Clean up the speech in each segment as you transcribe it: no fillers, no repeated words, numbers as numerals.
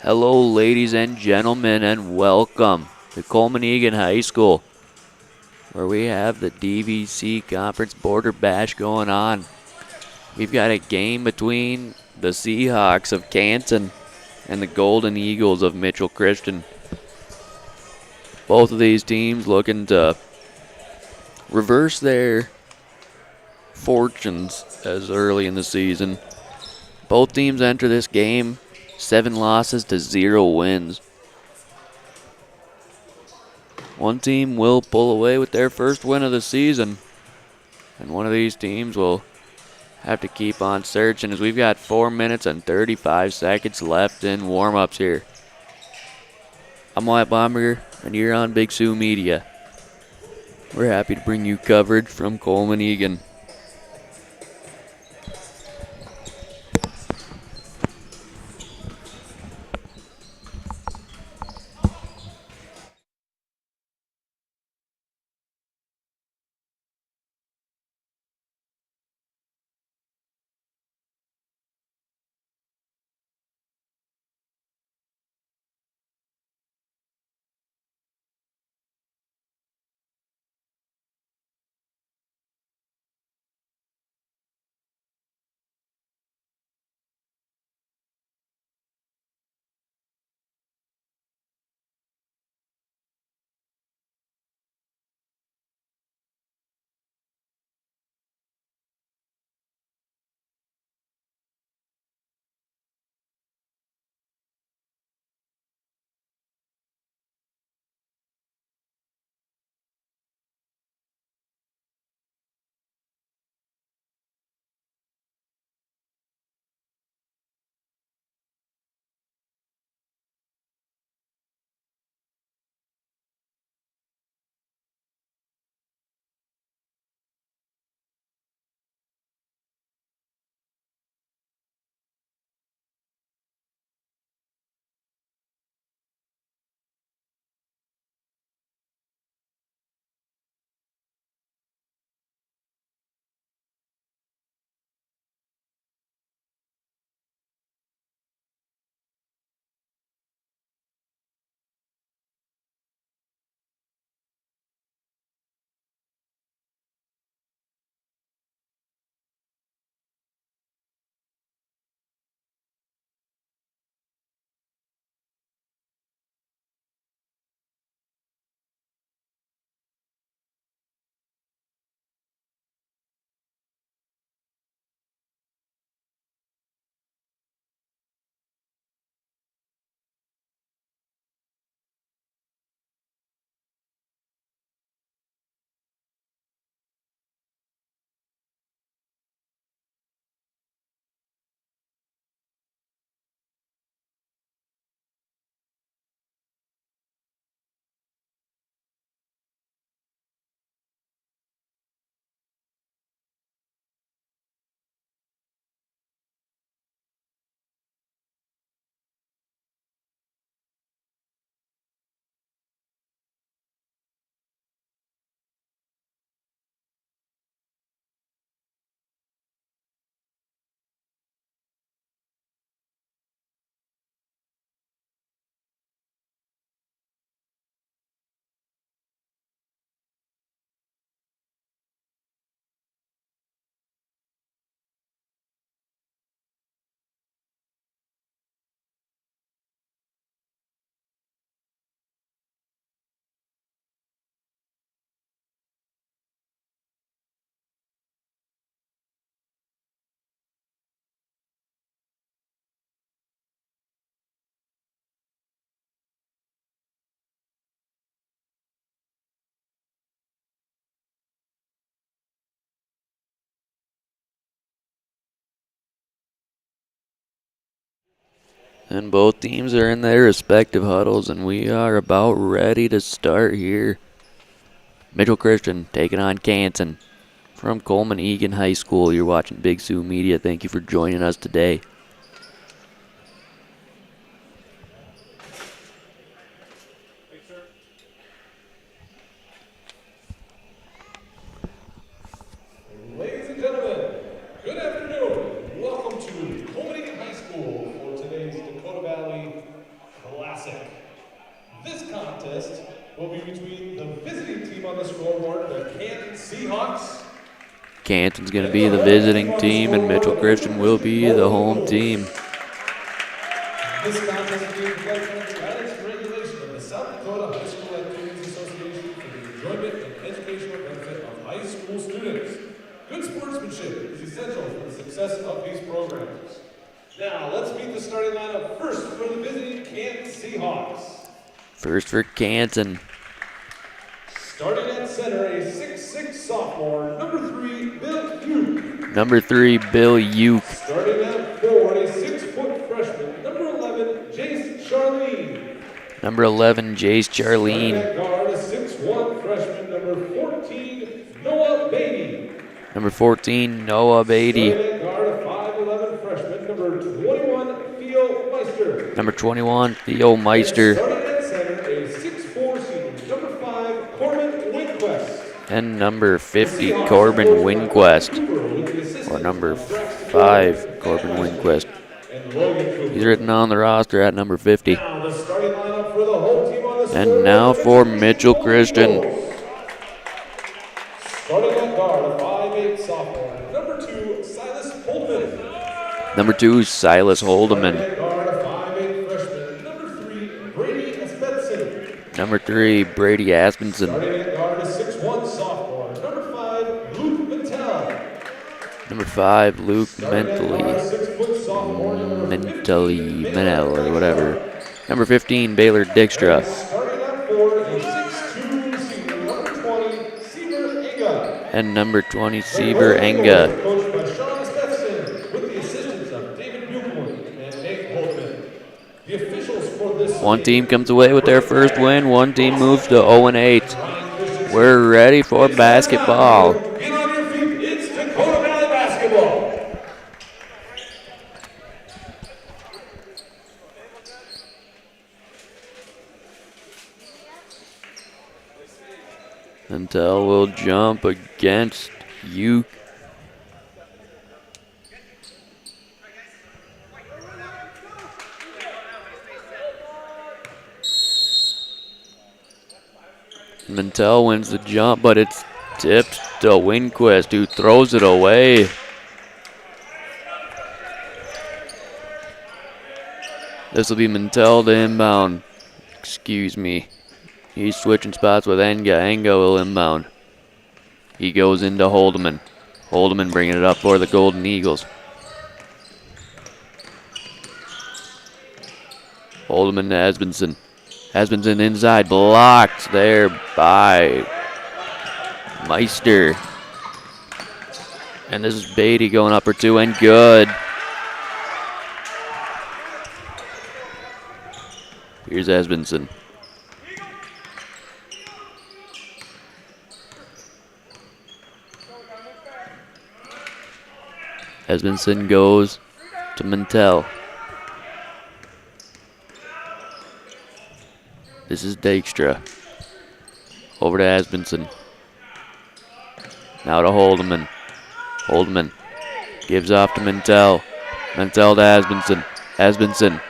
Hello, ladies and gentlemen, and welcome to Colman-Egan High School, where we have the DVC Conference Border Bash going on. We've got a game between the Seahawks of Canton and the Golden Eagles of Mitchell Christian. Both of these teams looking to reverse their fortunes as early in the season. Both teams enter this game 7 losses to 0 wins. One team will pull away with their first win of the season, and one of these teams will have to keep on searching as we've got 4 minutes and 35 seconds left in warm-ups here. I'm Wyatt Bomberger, and you're on Big Sioux Media. We're happy to bring you coverage from Colman-Egan. And both teams are in their respective huddles, and we are about ready to start here. Mitchell Christian taking on Canton from Colman-Egan High School. You're watching Big Sioux Media. Thank you for joining us today. Ladies and gentlemen, good afternoon. Welcome to Colman-Egan High School for today's Dakota Valley Seahawks. Canton's going to be the visiting team, and Mitchell Christian will be the home team. This contest is being conducted under the guidance and regulation of the South Dakota High School Activities Association for the enjoyment and educational benefit of high school students. Good sportsmanship is essential for the success of these programs. Now, let's meet the starting lineup first for the visiting Canton Seahawks. First for Canton. Starting at center, a 6'6" sophomore, number 3, Bill Uke. Number 3, Bill Uke. Starting at forward, a 6-foot freshman, number 11, Jace Charlene. Number 11, Jace Starting Charlene. at guard, a 6'1" freshman, number 14, Noah Beatty. Number 14, Noah Beatty. Starting at guard, a 5'11" freshman, number 21, Theo Meister. Number 21, Theo Meister. Starting at center, a 6'4" senior, number 5, Colman-Egan. And number 50, Corbin Winquest. Or number 5, Corbin Winquest. He's written on the roster at number 50. Now the starting lineup for the whole team on the And score now is for Mitchell Christian. Starting at guard, a 5'8" sophomore, number 2, Silas Holtman. Number 2, Silas Starting Holdeman. at guard, a 5'8" freshman, number 3, Brady Espenson. Number 3, Brady Aspenson. Starting at guard, a 6'1" sophomore, number 5, Luke Mattel. Number 5, Luke Starting at guard, a Mentally. 6-foot sophomore, number 15, Menel or whatever. Number 15, Baylor Dykstra. Starting at forward, a 6'2" senior, number 20, Seaver Enga. And number 20, Seaver Enga. Coached by Sean Steffson with the assistance of David Buchman and Nate Holtman. The officials for this One team comes away with their first win. One team moves to 0-8. We're ready for basketball. Get on your feet. It's Dakota Valley basketball. Until we'll jump against Uke. Mantel wins the jump, but it's tipped to Winquist, who throws it away. This will be Mantel to inbound. Excuse me. He's switching spots with Enga. Enga will inbound. He goes into Holdeman. Holdeman bringing it up for the Golden Eagles. Holdeman to Asbenson. Asbenson inside, blocked there by Meister. And this is Beatty going up for 2 and good. Here's Asbenson. Asbenson goes to Mantel. This is Dykstra. Over to Asbenson. Now to Holdeman. Holdeman gives off to Mantel. Mantel to Asbenson. Asbenson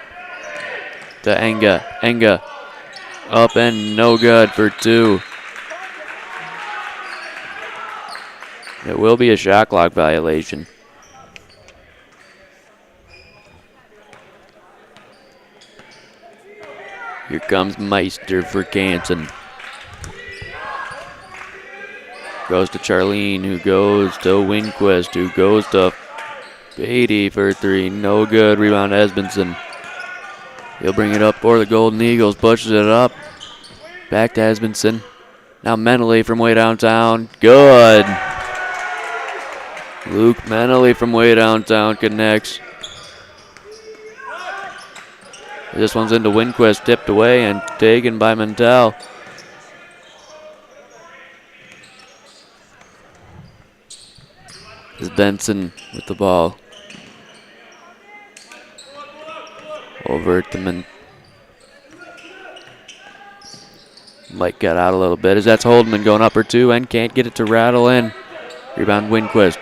to Enga. Enga up and no good for 2. It will be a shot clock violation. Here comes Meister for Canton. Goes to Charlene, who goes to Winquist, who goes to Beatty for 3. No good. Rebound Asbenson. He'll bring it up for the Golden Eagles. Pushes it up. Back to Asbenson. Now Menely from way downtown. Good. Luke Menely from way downtown connects. This one's into Winquist, tipped away and taken by Mantel. This is Benson with the ball. Over to Mike got out a little bit as that's Holdeman going up for 2 and can't get it to rattle in. Rebound Winquist.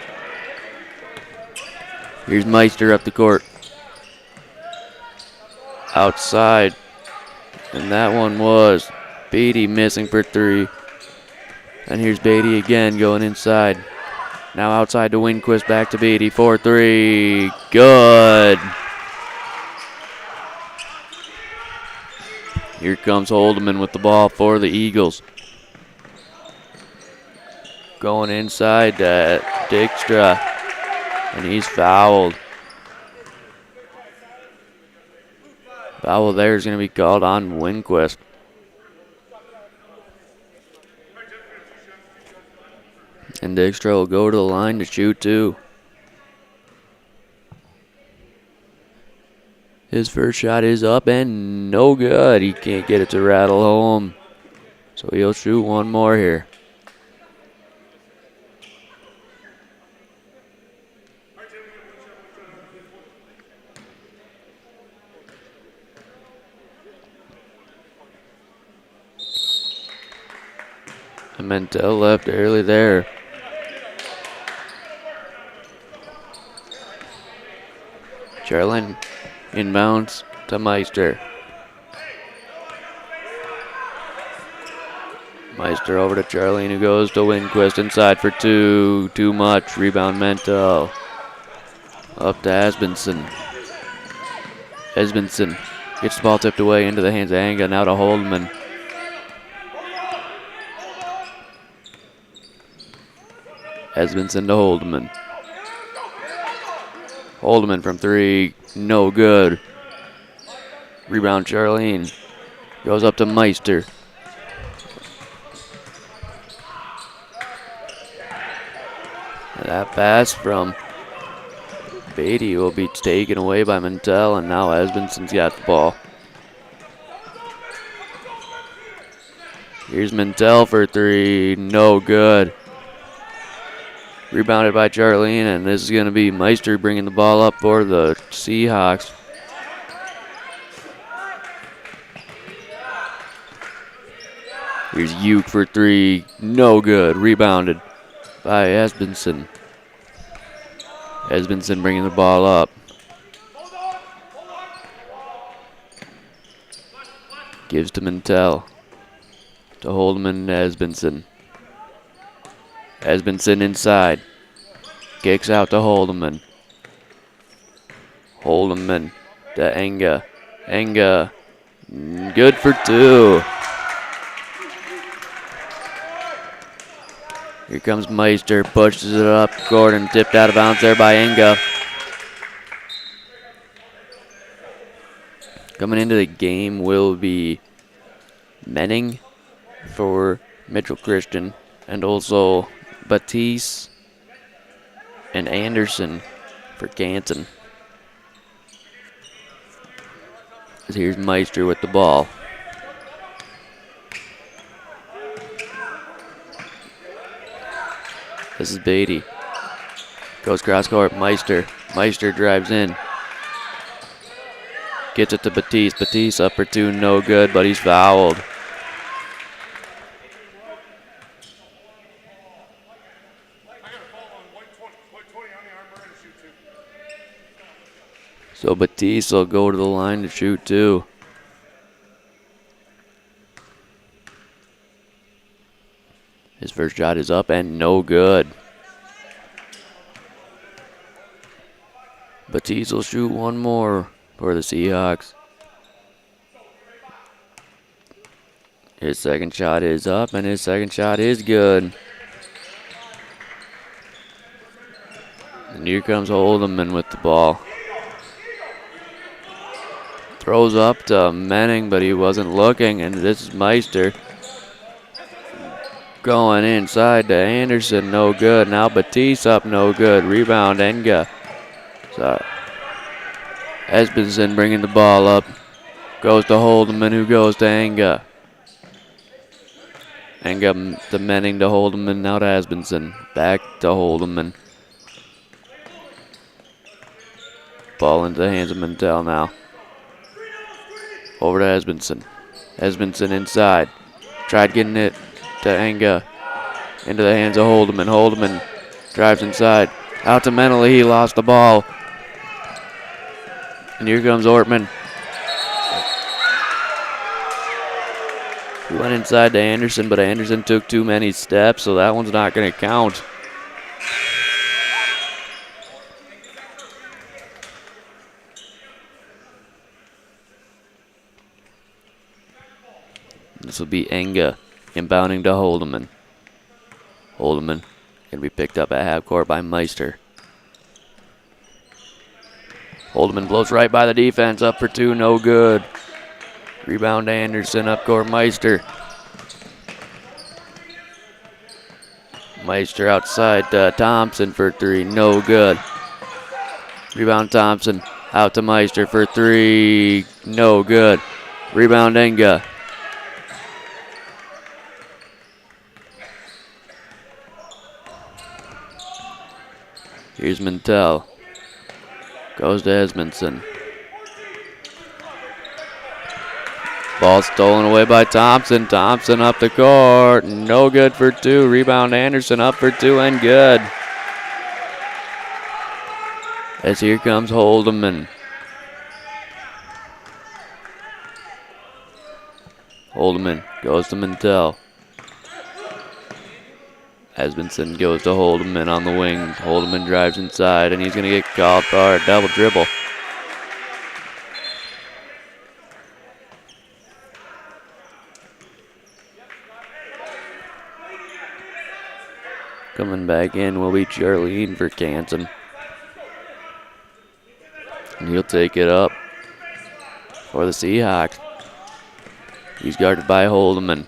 Here's Meister up the court. Outside. And that one was Beatty missing for 3. And here's Beatty again going inside. Now outside to Winquist, back to Beatty. 4-3. Good. Here comes Holdeman with the ball for the Eagles. Going inside to Dykstra. And he's fouled. Foul there is going to be called on Winquist. And Dykstra will go to the line to shoot two. His first shot is up and no good. He can't get it to rattle home. So he'll shoot one more here. And Mentel left early there. Charlene inbounds to Meister. Meister over to Charlene, who goes to Winquist inside for two. Too much. Rebound Mentel. Up to Asbenson. Esbenson gets the ball tipped away into the hands of Anga. Now to Holdeman. Esbenson to Holdeman. Holdeman from three. No good. Rebound Charlene. Goes up to Meister. And that pass from Beatty will be taken away by Mentel, and now Esbenson's got the ball. Here's Mentel for three. No good. Rebounded by Charlene, and this is going to be Meister bringing the ball up for the Seahawks. Here's Uke for three. No good. Rebounded by Esbenson. Esbenson bringing the ball up. Gives to Mentel. To Holdeman and Esbenson. Esbenson inside. Kicks out to Holdeman. Holdeman to Enga. Enga. Good for two. Here comes Meister. Pushes it up. Gordon tipped out of bounds there by Enga. Coming into the game will be Menning for Mitchell Christian. And also Batiste and Anderson for Canton. Here's Meister with the ball. This is Beatty. Goes cross court. Meister. Meister drives in. Gets it to Batiste. Batiste up for two. No good, but he's fouled. So Batiste will go to the line to shoot two. His first shot is up and no good. Batiste will shoot one more for the Seahawks. His second shot is up and his second shot is good. And here comes Holdeman with the ball. Throws up to Menning, but he wasn't looking, and this is Meister. Going inside to Anderson, no good. Now Batiste up, no good. Rebound, Enga. So Esbenson bringing the ball up. Goes to Holdeman, who goes to Enga. Enga to Menning to Holdeman, now to Esbenson. Back to Holdeman. Ball into the hands of Mentel now. Over to Esbenson. Esbenson inside. Tried getting it to Enga. Into the hands of Holdeman. Holdeman drives inside. Out to Menley. He lost the ball. And here comes Ortman. Who Went inside to Anderson, but Anderson took too many steps, so that one's not going to count. This will be Enga inbounding to Holdeman. Holdeman going to be picked up at half court by Meister. Holdeman blows right by the defense, up for two, no good. Rebound Anderson, up court Meister. Meister outside Thompson for three, no good. Rebound Thompson, out to Meister for three, no good. Rebound Enga. Here's Mintel. Goes to Esmondson. Ball stolen away by Thompson. Thompson up the court. No good for two. Rebound Anderson up for two and good. As here comes Holdeman. Holdeman goes to Mintel. Esmondson goes to Holdeman on the wing. Holdeman drives inside, and he's going to get called for a double dribble. Coming back in will be Charlene for Canton. And he'll take it up for the Seahawks. He's guarded by Holdeman.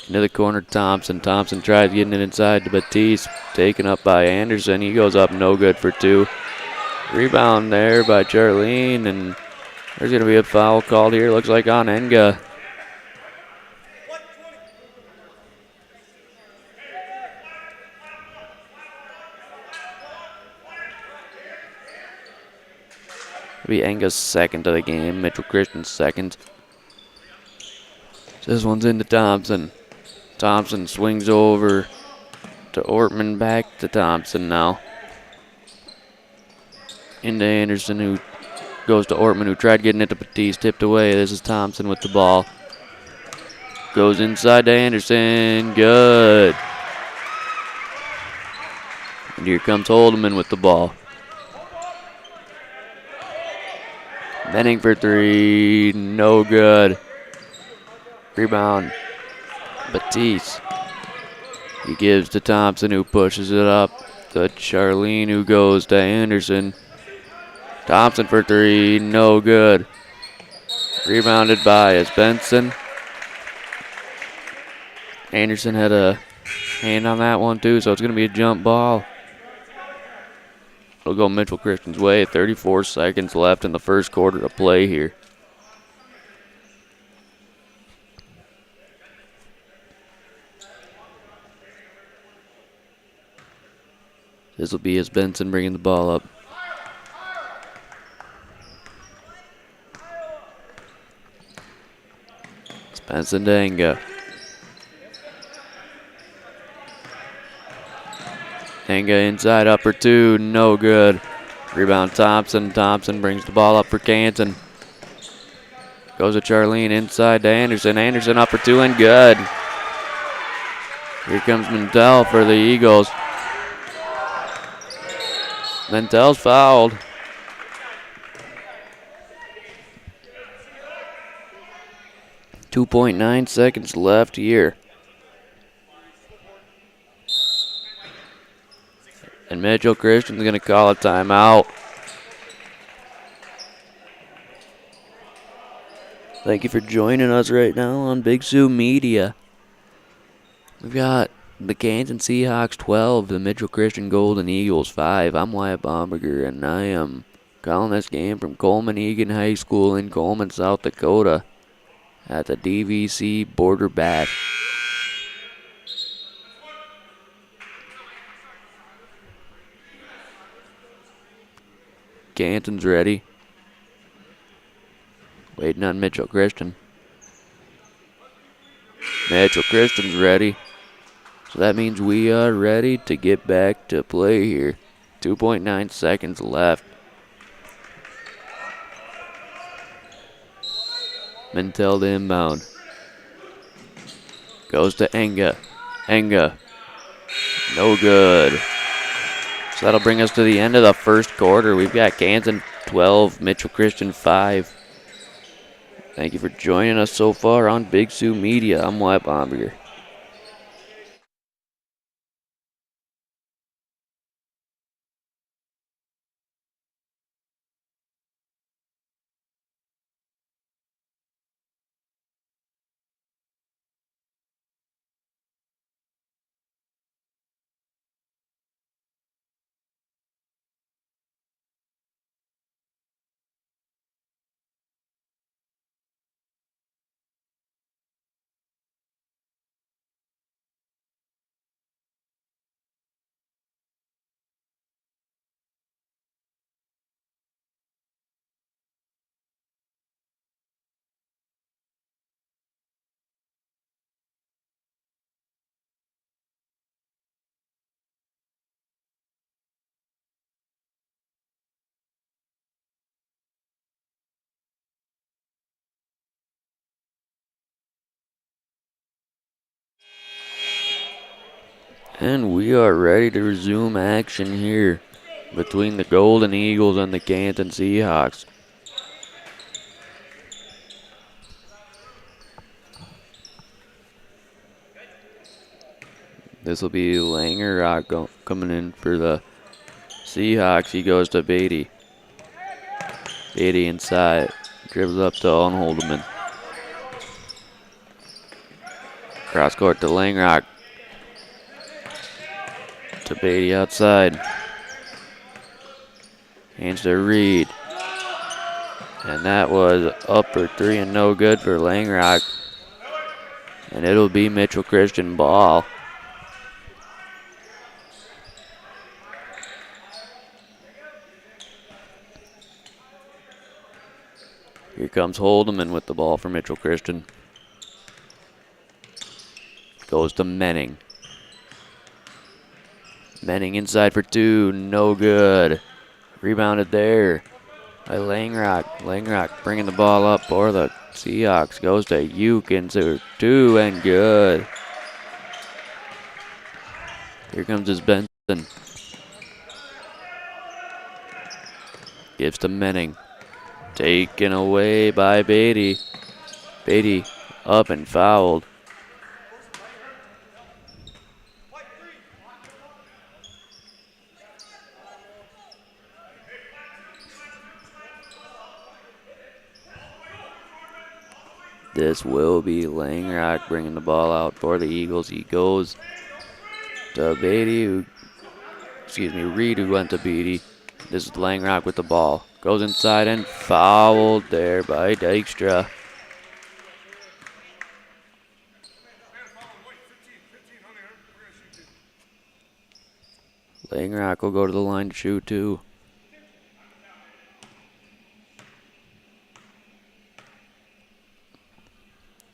Into the corner, Thompson. Thompson tries getting it inside to Batiste. Taken up by Anderson. He goes up, no good for two. Rebound there by Charlene, and there's going to be a foul called here. Looks like on Enga. It'll be Enga's second of the game. Mitchell Christian's second. This one's into Thompson. Thompson swings over to Ortman, back to Thompson now. Into Anderson, who goes to Ortman, who tried getting it to Batiste, tipped away. This is Thompson with the ball. Goes inside to Anderson, good. And here comes Holdeman with the ball. Benning for three, no good. Rebound, Batiste. He gives to Thompson, who pushes it up to Charlene, who goes to Anderson. Thompson for three, no good. Rebounded by Benson. Anderson had a hand on that one too, so it's going to be a jump ball. It'll go Mitchell Christian's way. 34 seconds left in the first quarter to play here. This will be Benson bringing the ball up. Benson to Enga. Enga inside, up for two, no good. Rebound Thompson. Thompson brings the ball up for Canton. Goes to Charlene inside to Anderson. Anderson up for two and good. Here comes Mintel for the Eagles. Mentel's fouled. .9 seconds left here. And Mitchell Christian's going to call a timeout. Thank you for joining us right now on Big Sioux Media. We've got the Canton Seahawks 12, the Mitchell Christian Golden Eagles 5. I'm Wyatt Bomberger, and I am calling this game from Colman-Egan High School in Coleman, South Dakota at the DVC Border Bat. Canton's ready. Waiting on Mitchell Christian. Mitchell Christian's ready. So that means we are ready to get back to play here. 2.9 seconds left. Mintel to inbound. Goes to Enga. Enga. No good. So that'll bring us to the end of the first quarter. We've got Canton 12, Mitchell Christian 5. Thank you for joining us so far on Big Sioux Media. I'm Wyatt Bomberger. And we are ready to resume action here between the Golden Eagles and the Canton Seahawks. This will be Langer coming in for the Seahawks. He goes to Beatty. Beatty inside. Dribbles up to Unholdeman. Cross court to Langrock. To Beatty outside. Hands to Reed. And that was up for three and no good for Langrock. And it'll be Mitchell Christian ball. Here comes Holdeman with the ball for Mitchell Christian. Goes to Menning. Menning inside for two, no good. Rebounded there by Langrock. Langrock bringing the ball up for the Seahawks. Goes to Uke into two and good. Here comes his Benson. Gives to Menning. Taken away by Beatty. Beatty up and fouled. This will be Langrock bringing the ball out for the Eagles. He goes to Beatty, Reed, who went to Beatty. This is Langrock with the ball. Goes inside and fouled there by Dykstra. Langrock will go to the line to shoot too.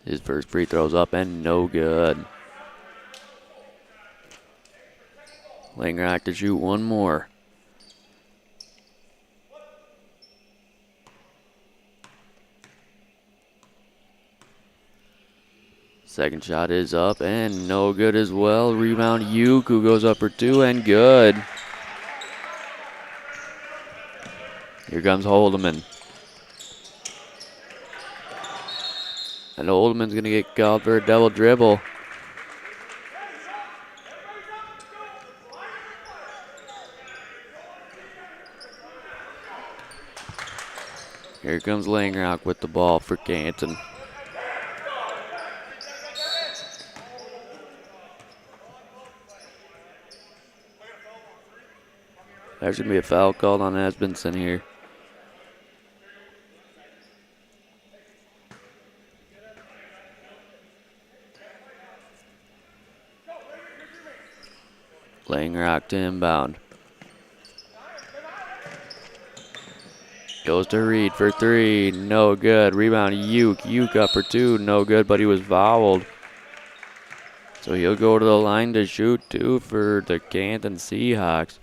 His first free throw's up and no good. Langrock to shoot one more. Second shot is up and no good as well. Rebound Uke, who goes up for two and good. Here comes Holdeman. And Holdeman's going to get called for a double dribble. Here comes Langrock with the ball for Canton. There's going to be a foul called on Esbenson here. Langrock to inbound. Goes to Reed for three, no good. Rebound Uke. Uke up for two, no good, but he was fouled. So he'll go to the line to shoot two for the Canton Seahawks.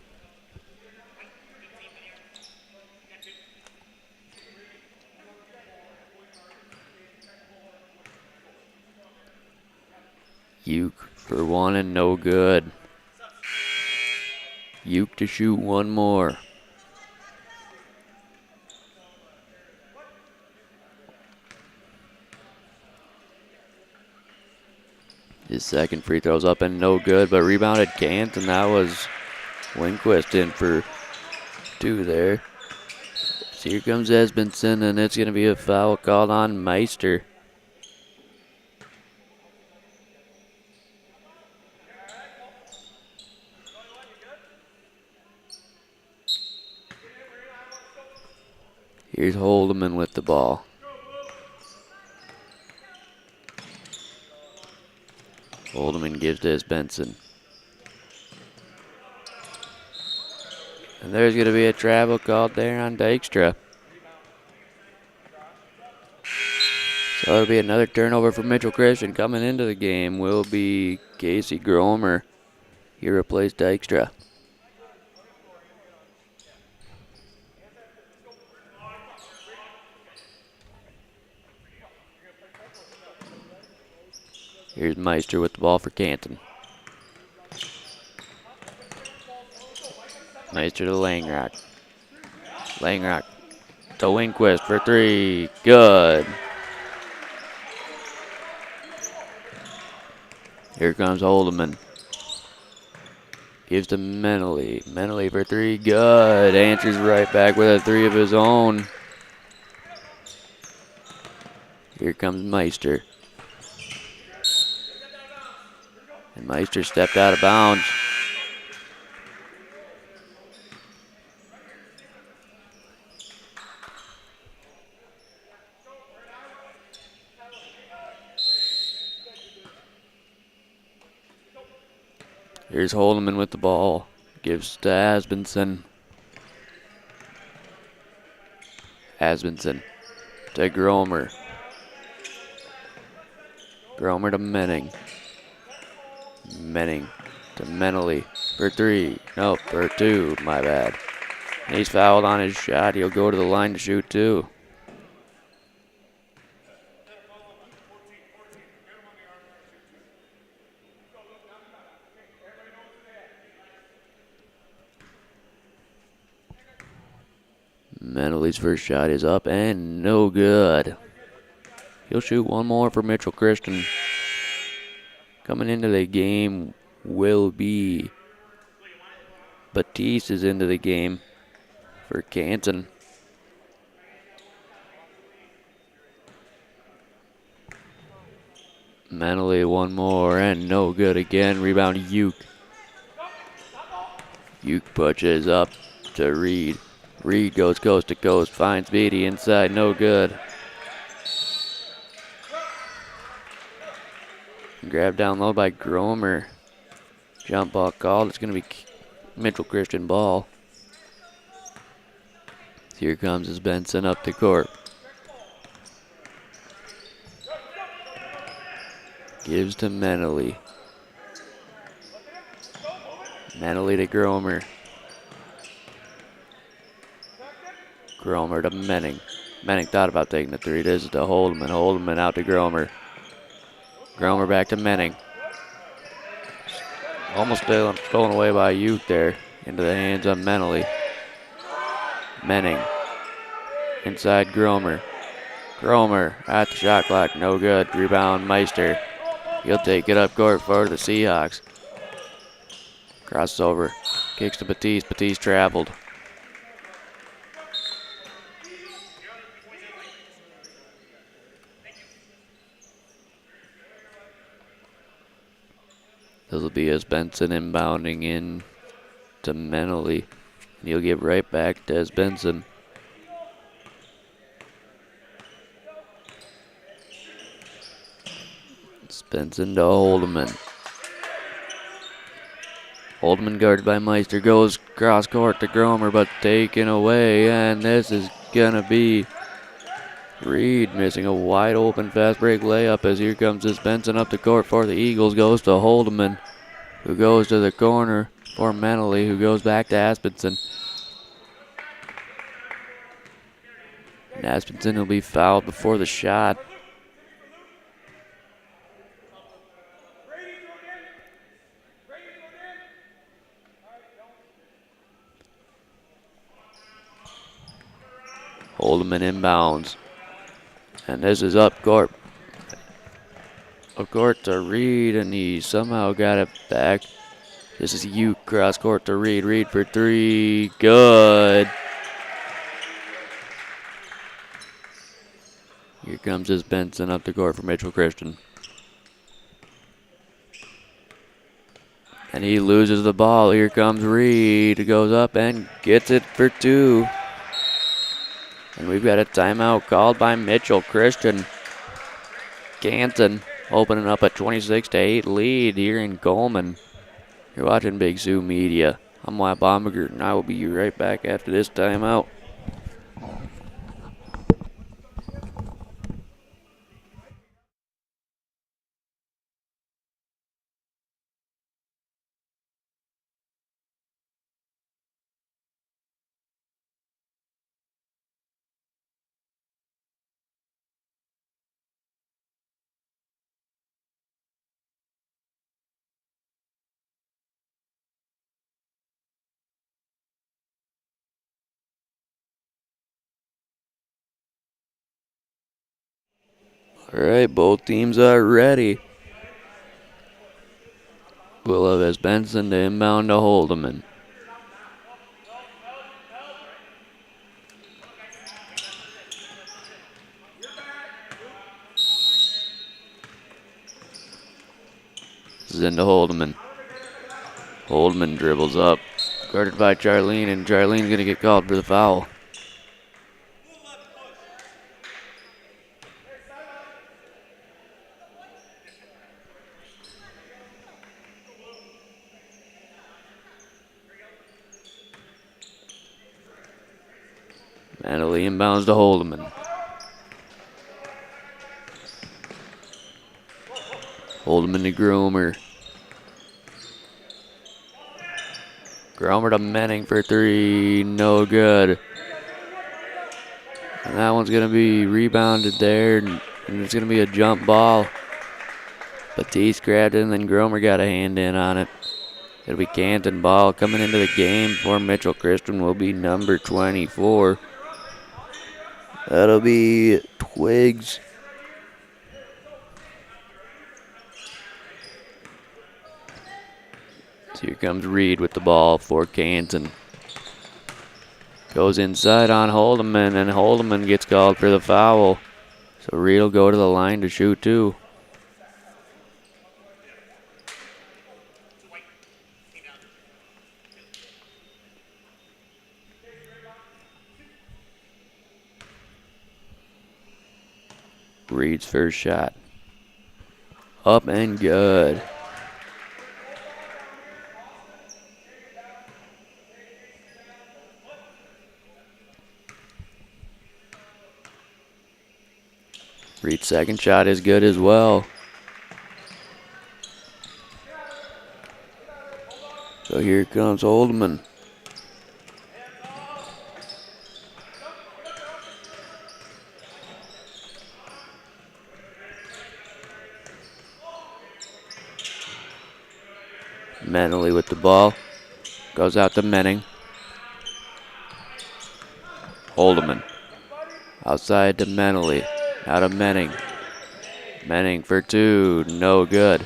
Uke for one and no good. Uke to shoot one more. His second free throw's up and no good, but rebounded Canton. That was Lindquist in for two there. So here comes Esbenson, and it's going to be a foul called on Meister. Here's Holdeman with the ball. Holdeman gives to Esbenson. And there's going to be a travel called there on Dykstra. So it'll be another turnover for Mitchell Christian. Coming into the game will be Casey Gromer. He replaced Dykstra. Here's Meister with the ball for Canton. Meister to Langrock. Langrock to Lindquist for three. Good. Here comes Holdeman. Gives to Menely. Menely for three. Good. Answers right back with a three of his own. Here comes Meister. And Meister stepped out of bounds. Here's Holdeman with the ball. Gives to Asbenson. Asbenson to Gromer. Gromer to Menning. Menning to Menely for three. Nope, for two, my bad. And he's fouled on his shot. He'll go to the line to shoot two. Menely's first shot is up and no good. He'll shoot one more for Mitchell Christian. Coming into the game will be Batiste is into the game for Canton. Menely one more and no good again. Rebound Uke. Uke pushes up to Reed. Reed goes coast to coast, finds Beatty inside, no good. Grabbed down low by Gromer. Jump ball called. It's going to be Mitchell Christian ball. Here comes his Benson up the court. Gives to Menely. Menely to Gromer. Gromer to Menning. Menning thought about taking the three. This is to Holdeman. Holdeman out to Gromer. Gromer back to Menning. Almost stolen away by Uke there. Into the hands of Menely. Menning. Inside Gromer. Gromer at the shot clock. No good. Rebound Meister. He'll take it up court for the Seahawks. Crosses over. Kicks to Batiste. Batiste traveled. This will be as Benson inbounding in to Menely. And he'll give right back to Benson. Benson to Holdeman. Holdeman guarded by Meister. Goes cross court to Gromer, but taken away. And this is going to be Reed missing a wide open fast break layup as here comes this Benson up the court for the Eagles. Goes to Holdeman, who goes to the corner for Menely, who goes back to Aspenson. And Aspenson will be fouled before the shot. Holdeman inbounds. And this is up court. Up court to Reed, and he somehow got it back. This is Uke cross court to Reed. Reed for three. Good. Here comes this Benson up the court for Mitchell Christian. And he loses the ball. Here comes Reed. He goes up and gets it for two. And we've got a timeout called by Mitchell Christian. Canton opening up a 26-8 lead here in Colman. You're watching Big Sioux Media. I'm Wyatt Baumgarten, and I will be right back after this timeout. All right, both teams are ready. We'll have Benson to inbound to Holdeman. This is into Holdeman. Holdeman dribbles up. Guarded by Charlene, and Charlene's going to get called for the foul. Manley inbounds to Holdeman. Holdeman to Gromer. Gromer to Menning for three. No good. And that one's going to be rebounded there, and it's going to be a jump ball. Batiste grabbed it, and then Gromer got a hand in on it. It'll be Canton ball coming into the game for Mitchell Christian will be number 24. That'll be Twiggs. So here comes Reed with the ball for Canton. Goes inside on Holdeman, and Holdeman gets called for the foul. So Reed will go to the line to shoot two. Reed's first shot. Up and good. Reed's second shot is good as well. So here comes Holdeman. Menley with the ball. Goes out to Menning. Holdeman. Outside to Menley. Out of Menning. Menning for two. No good.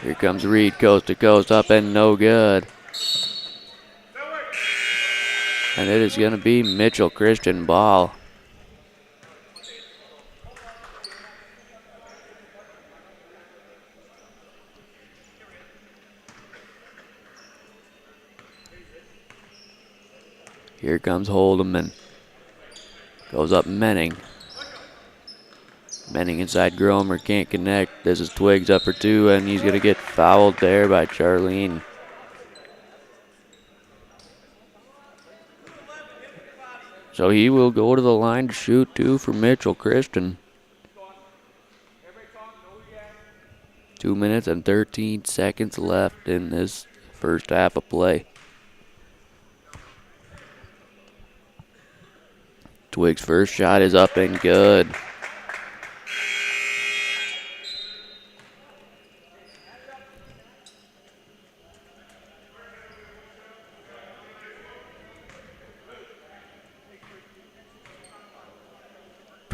Here comes Reed, coast to coast, up and no good. And it is going to be Mitchell Christian ball. Here comes Holdeman. Goes up Menning. Menning inside Gromer, can't connect. This is Twiggs up for two, and he's going to get fouled there by Charlene. So he will go to the line to shoot two for Mitchell Christian. 2 minutes and 13 seconds left in this first half of play. Twiggs' first shot is up and good.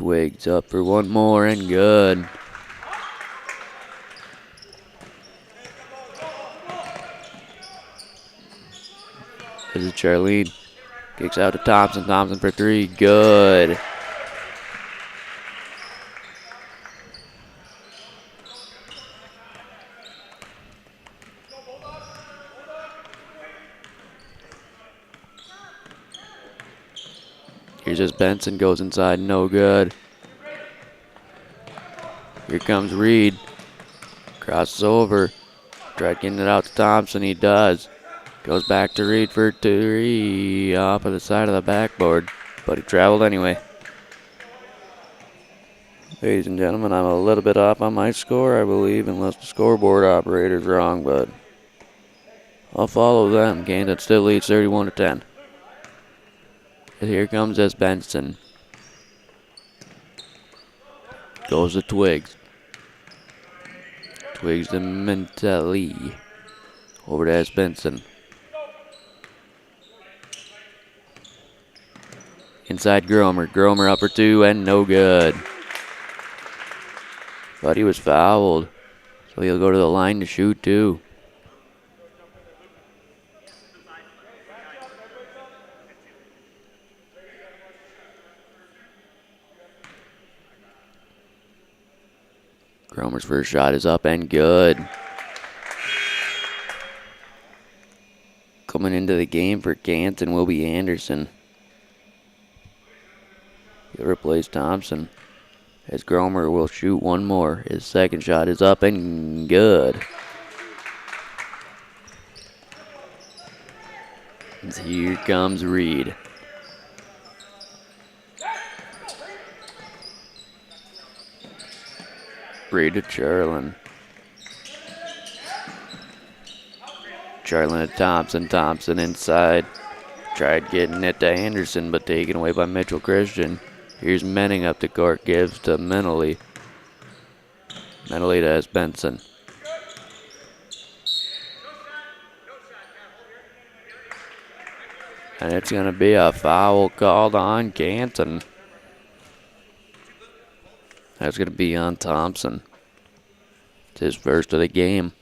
Twigs up for one more and good. This is Charlene. Kicks out to Thompson. Thompson for three. Good. Here's just Benson. Goes inside. No good. Here comes Reed. Crosses over. Tried getting it out to Thompson. He does. Goes back to Reed for three. Off of the side of the backboard. But he traveled anyway. Ladies and gentlemen, I'm a little bit off on my score, I believe, unless the scoreboard operator's wrong, but I'll follow them. Canton still leads 31-10. And here comes S. Benson. Goes to Twigs. Twigs to Mentally. Over to S. Benson. Inside Gromer. Gromer up for two and no good. But he was fouled. So he'll go to the line to shoot too. Gromer's first shot is up and good. Coming into the game for Canton will be Anderson. He'll replace Thompson. As Gromer will shoot one more. His second shot is up and good. And here comes Reed. Reed to Charlin. Charlin to Thompson. Thompson inside. Tried getting it to Anderson, but taken away by Mitchell Christian. Here's Menning up the court. Gives to Mentally. Mentally to S. Benson. And it's going to be a foul called on Canton. That's going to be on Thompson. It's his first of the game.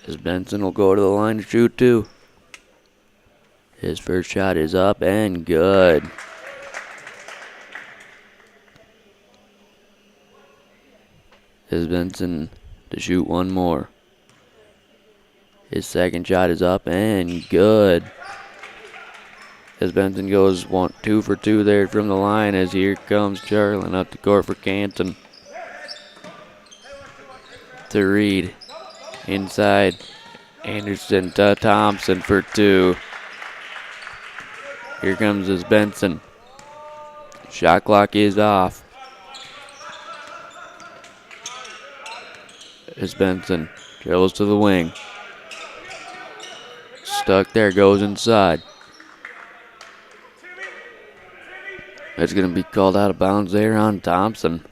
As Benson will go to the line to shoot two. His first shot is up and good. As Benson to shoot one more. His second shot is up and good. As Benson goes 2 for 2 there from the line, as here comes Charlin up the court for Canton. To Reed. Inside. Anderson to Thompson for two. Here comes his Benson. Shot clock is off. As Benson dribbles to the wing. Stuck there, goes inside. It's going to be called out of bounds there on Thompson.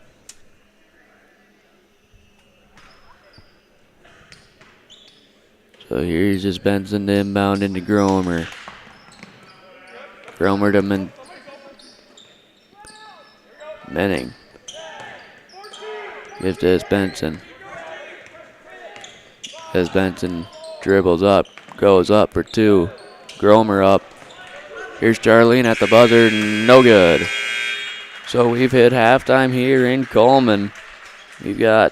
So here's just Benson to inbound into Gromer. Gromer to Menning. Gives to S. Benson. S. Benson dribbles up, goes up for two. Gromer up. Here's Charlene at the buzzer, no good. So we've hit halftime here in Colman. We've got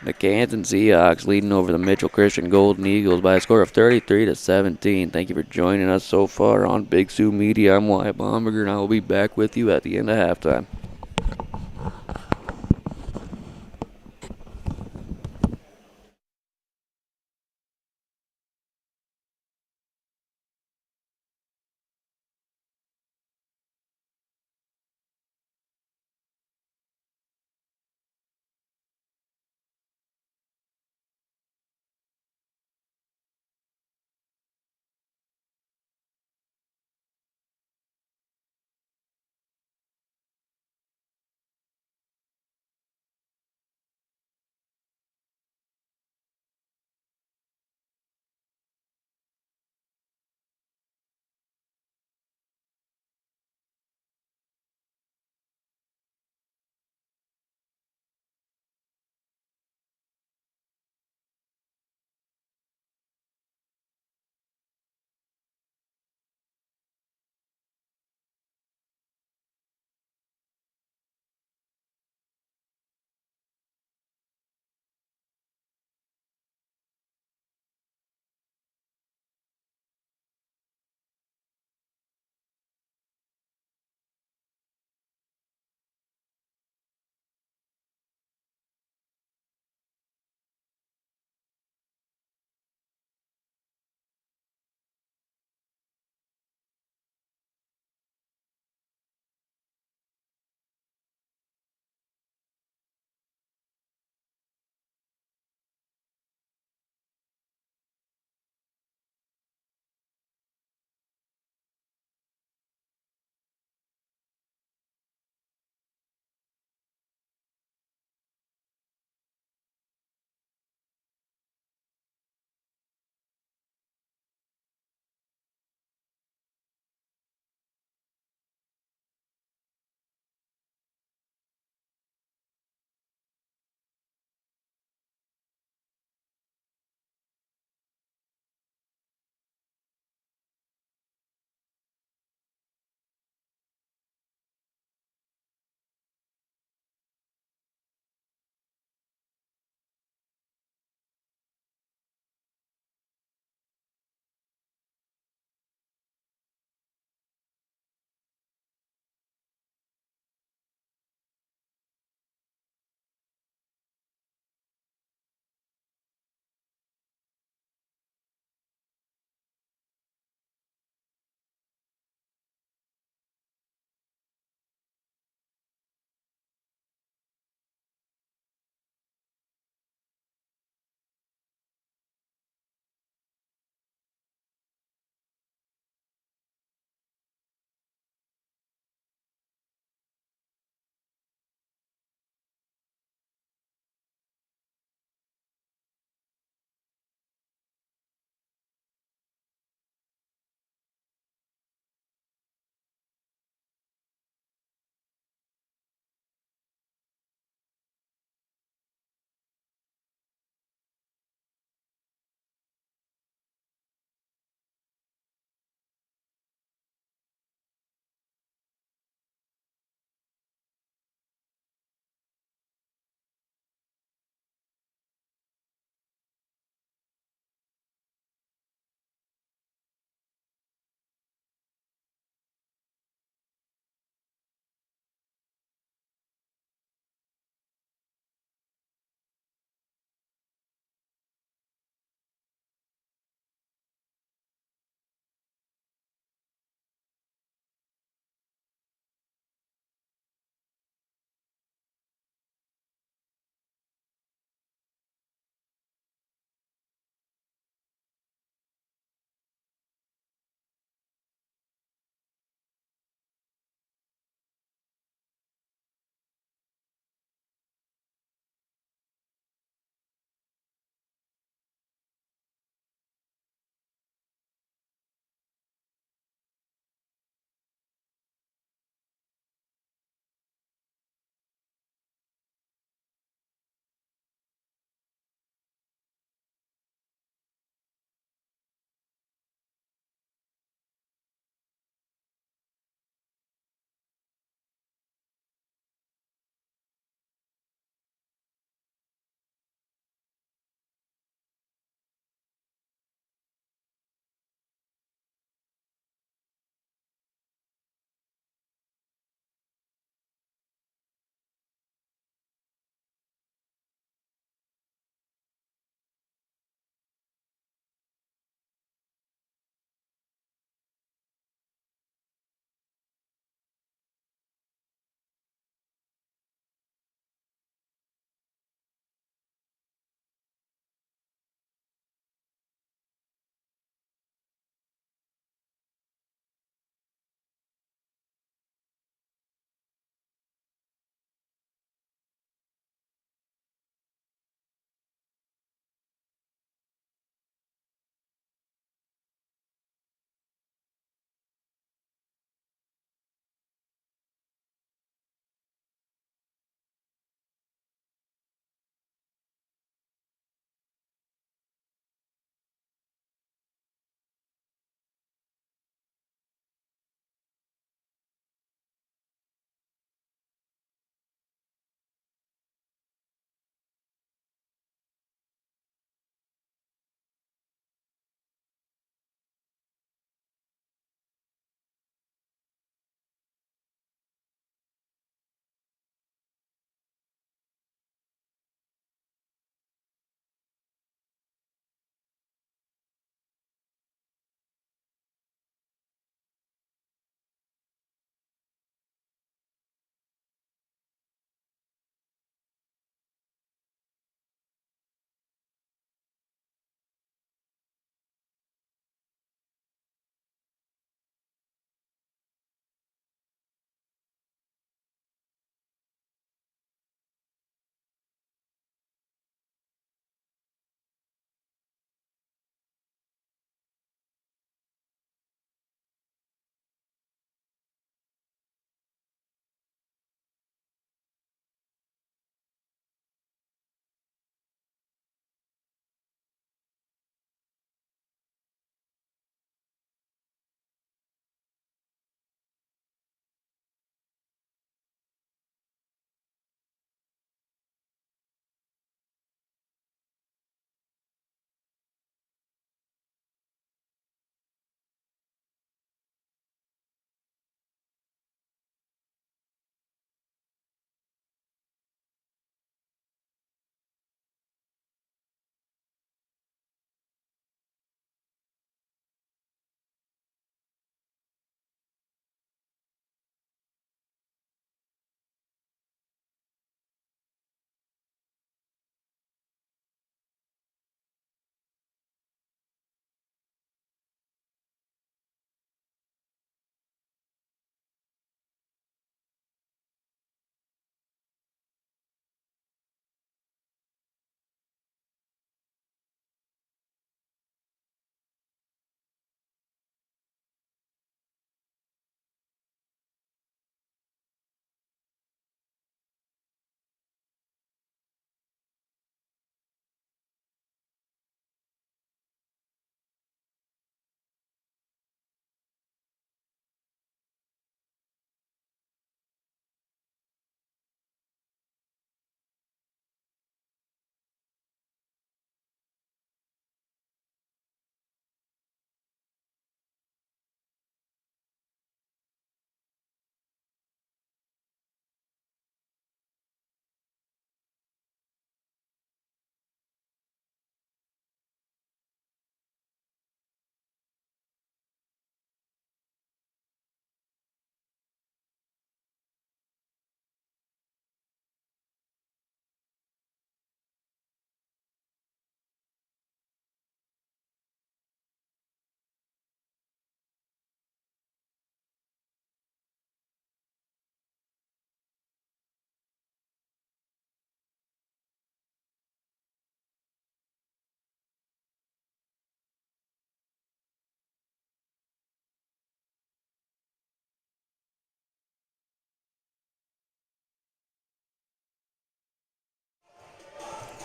the Canton Seahawks leading over the Mitchell Christian Golden Eagles by a score of 33-17. Thank you for joining us so far on Big Sioux Media. I'm Wyatt Bomberger, and I will be back with you at the end of halftime.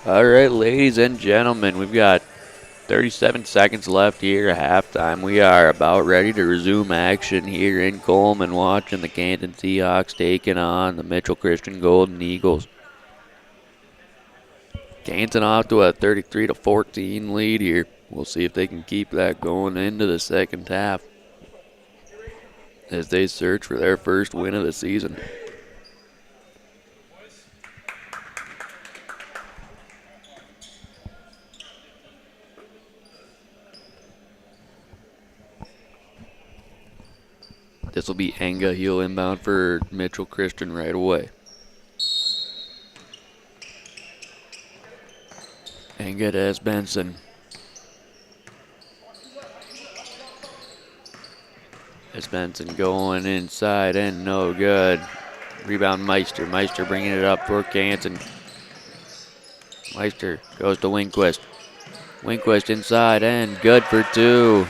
All right, ladies and gentlemen, we've got 37 seconds left here at halftime. We are about ready to resume action here in Coleman, watching the Canton Seahawks taking on the Mitchell Christian Golden Eagles. Canton off to a 33-14 lead here. We'll see if they can keep that going into the second half as they search for their first win of the season. This will be Enga. He'll inbound for Mitchell Christian right away. Enga to S. Benson. S. Benson going inside and no good. Rebound Meister. Meister bringing it up for Canton. Meister goes to Winquist. Winquist inside and good for two.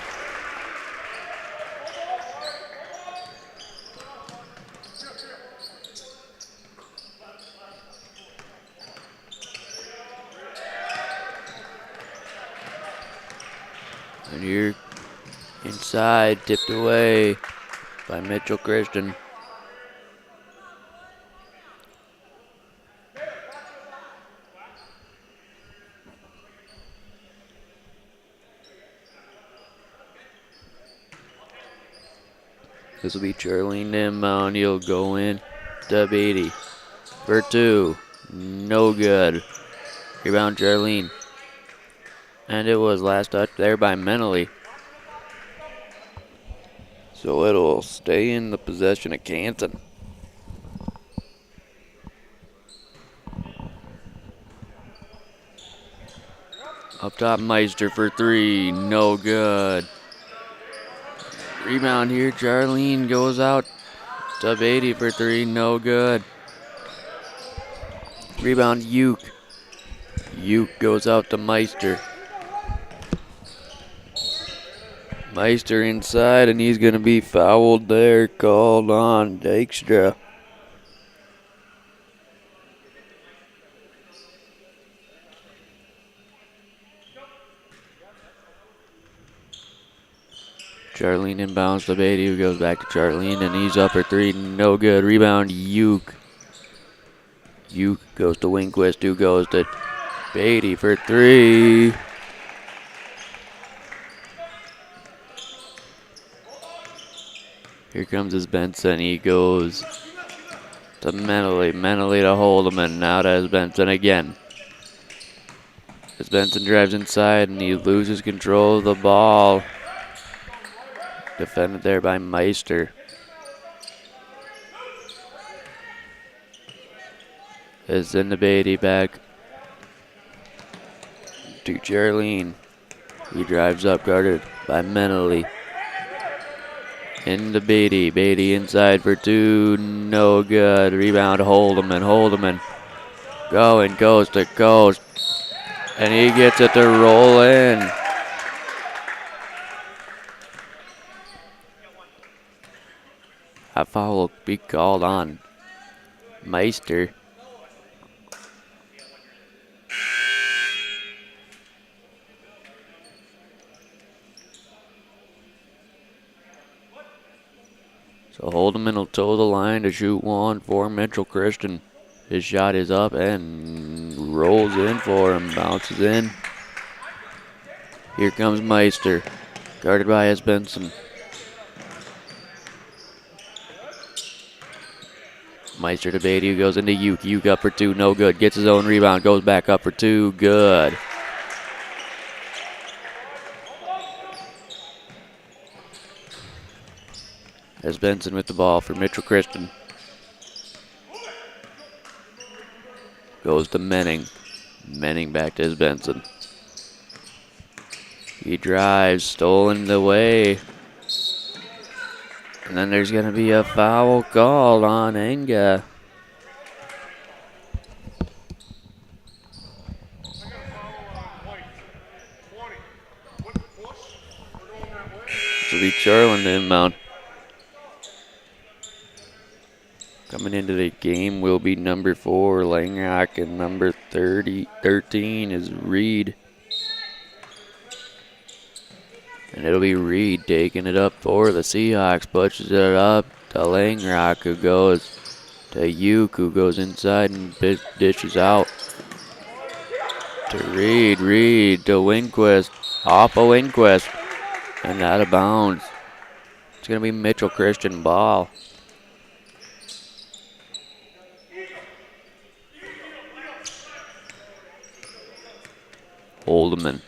And here inside, tipped away by Mitchell Christian. This will be Charlene inbound. He'll go in to Beatty for two. No good. Rebound Charlene. And it was last touch there by Menely. So it'll stay in the possession of Canton. Up top, Meister for three. No good. Rebound here. Charlene goes out to Beatty for three. No good. Rebound, Uke. Uke goes out to Meister. Meister inside, and he's going to be fouled there. Called on Dykstra. Charlene inbounds to Beatty, who goes back to Charlene, and he's up for three. No good. Rebound, Uke. Uke goes to Winquist, who goes to Beatty for three. Here comes his Benson. He goes to Menely. Menely to Holdeman. Now to Benson again. As Benson drives inside and he loses control of the ball. Defended there by Meister. As in the Beatty back to Charlene. He drives up, guarded by Menely. Into Beatty. Beatty inside for two. No good. Rebound Holdeman. Holdeman going coast to coast. And he gets it to roll in. A foul will be called on Meister. So Holdeman will toe the line to shoot one for Mitchell Christian. His shot is up and rolls in for him. Bounces in. Here comes Meister. Guarded by S. Benson. Meister to Beatty, who goes into Uke. Uke up for two, no good. Gets his own rebound, goes back up for two, good. As Benson with the ball for Mitchell Christian. Goes to Menning. Menning back to his Benson. He drives, stolen away. And then there's going to be a foul called on Enga. This will be Charlene inbound. Coming into the game will be number 4, Langrock, and number 13 is Reed. And it'll be Reed taking it up for the Seahawks. Pushes it up to Langrock, who goes to Uke, who goes inside and dishes out to Reed. Reed to Winquist. Off of Winquist. And out of bounds. It's going to be Mitchell Christian ball. Holdeman.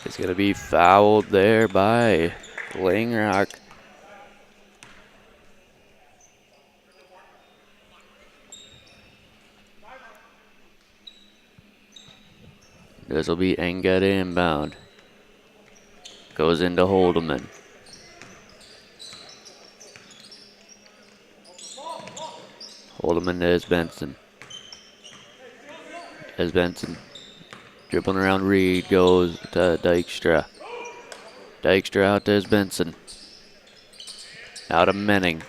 It's going to be fouled there by Langrock. This will be Enga inbound. Goes into Holdeman. Holdeman to Benson. As Benson dribbling around Reed, goes to Dykstra. Dykstra out to Benson. Out to Menning.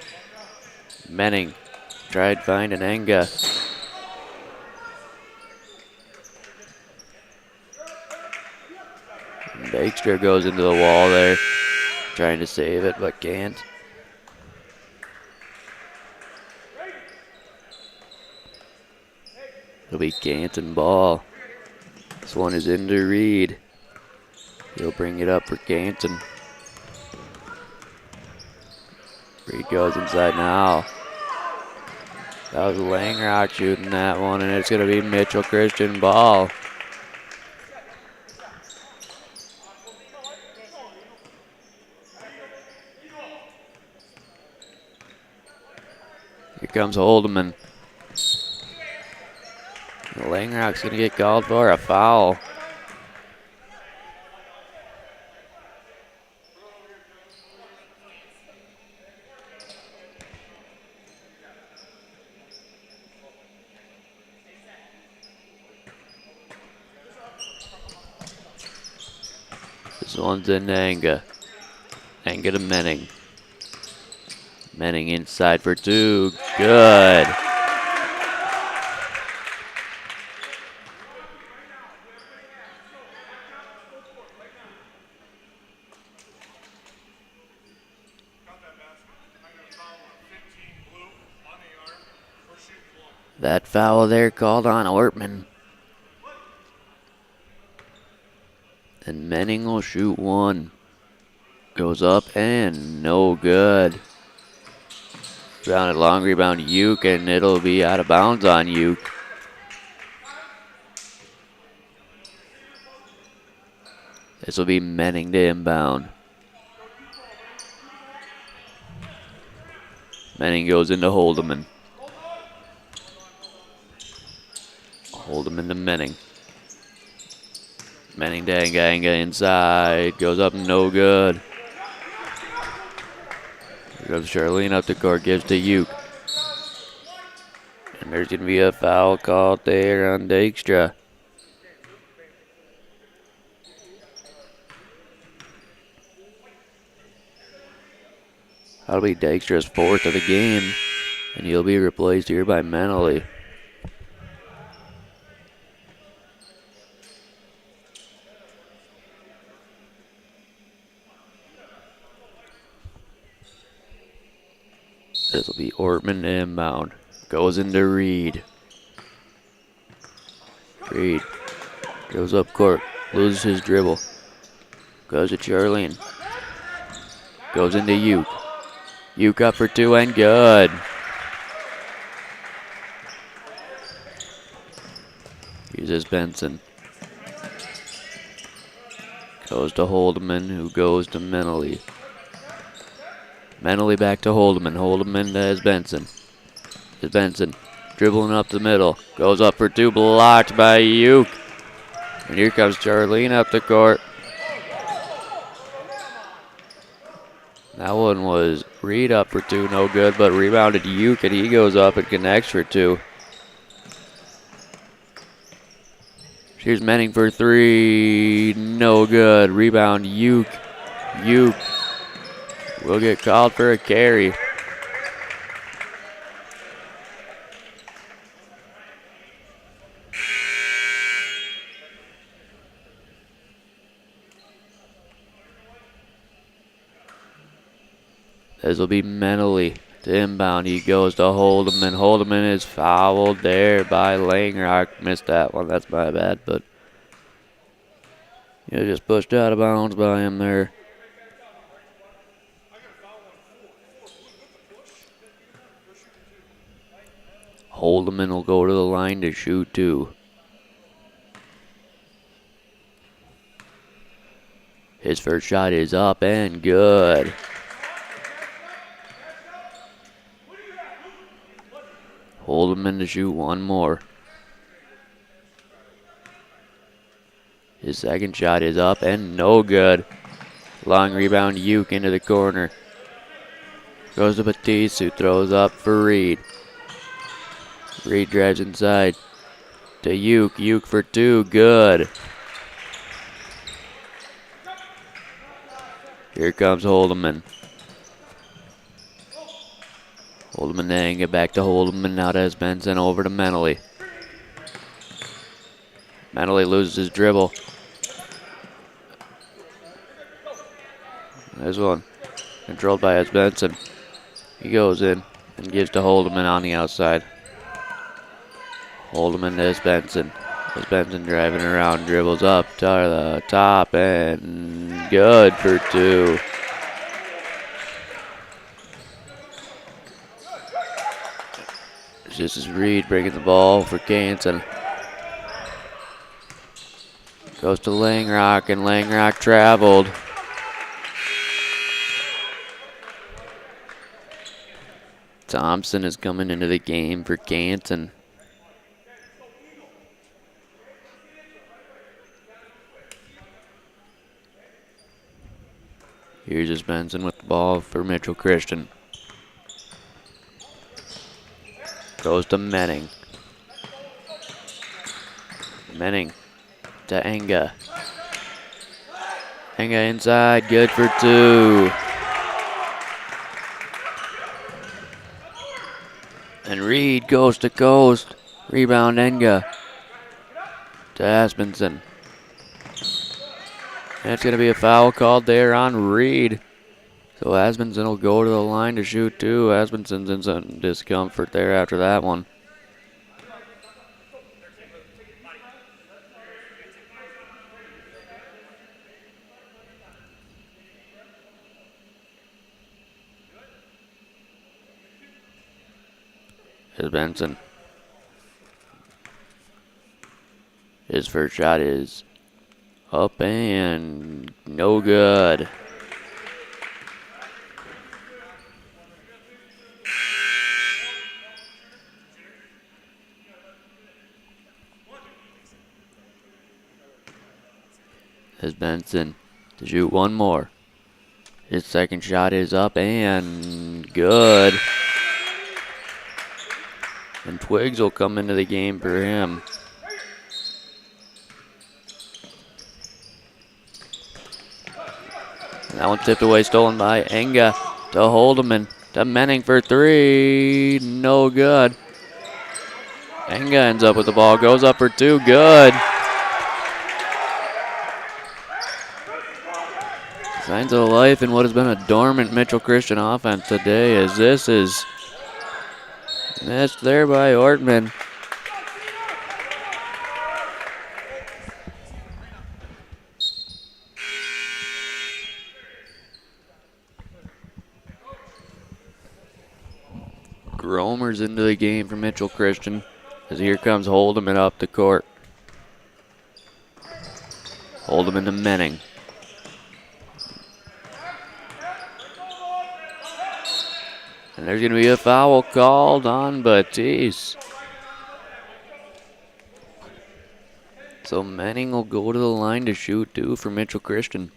Menning tried finding Enga. Dykstra goes into the wall there, trying to save it, but can't. It'll be Canton ball. This one is into Reed. He'll bring it up for Canton. Reed goes inside now. That was Langrock shooting that one, and it's going to be Mitchell Christian ball. Here comes Holdeman. Langrock's going to get called for a foul. This one's into Enga. Enga to Menning. Menning inside for 2. Good. That foul there called on Ortman. And Menning will shoot 1. Goes up and no good. Grounded long rebound Uke, and it'll be out of bounds on Uke. This will be Menning to inbound. Menning goes into Holdeman. Holdeman to Menning. Menning to Enga inside. Goes up, no good. Here goes Charlene up the court, gives to Uke. And there's going to be a foul called there on Dykstra. That'll be Dykstra's 4th of the game, and he'll be replaced here by Menely. This will be Ortman inbound. Goes into Reed. Reed goes up court, loses his dribble. Goes to Charlene. Goes into Uke. Uke up for 2 and good. Uses Benson. Goes to Holdeman, who goes to Menely. Menely back to Holdeman. Holdeman to Benson. Benson dribbling up the middle. Goes up for 2, blocked by Uke. And here comes Charlene up the court. That one was Reed up for 2, no good, but rebounded Uke, and he goes up and connects for 2. Here's Menning for 3, no good. Rebound Uke. Uke will get called for a carry. This will be Mentally to inbound. He goes to Holdeman. Holdeman is fouled there by Langrock. Missed that one. That's my bad, but just pushed out of bounds by him there. Holdeman will go to the line to shoot 2. His first shot is up and good. Holdeman to shoot 1 more. His second shot is up and no good. Long rebound, Uke into the corner. Goes to Batiste, who throws up for Reed. Reed drives inside to Uke. Uke for 2, good. Here comes Holdeman. Holdeman then get back to Holdeman. Now to Benson, over to Mentally. Mentally loses his dribble. This one controlled by Benson. He goes in and gives to Holdeman on the outside. Holdeman to Benson. Benson driving around, dribbles up to the top and good for 2. This is Reed bringing the ball for Canton. Goes to Langrock, and Langrock traveled. Thompson is coming into the game for Canton. Here's just Benson with the ball for Mitchell Christian. Goes to Menning. Menning to Enga. Enga inside, good for 2. And Reed coast to coast. Rebound Enga to Aspenson. And it's going to be a foul called there on Reed. So Aspenson will go to the line to shoot 2. Aspenson's in some discomfort there after that one. Here's Benson. His first shot is up and no good. Here's Benson to shoot 1 more. His second shot is up and good. And Twiggs will come into the game for him. And that one tipped away, stolen by Enga to Holdeman. To Menning for 3. No good. Enga ends up with the ball. Goes up for 2. Good. Signs of life in what has been a dormant Mitchell Christian offense today, as this is missed there by Ortman. Gromer's into the game for Mitchell Christian, as here comes Holdeman up the court. Holdeman to Menning. And there's going to be a foul called on Batiste. So Menning will go to the line to shoot 2 for Mitchell Christian.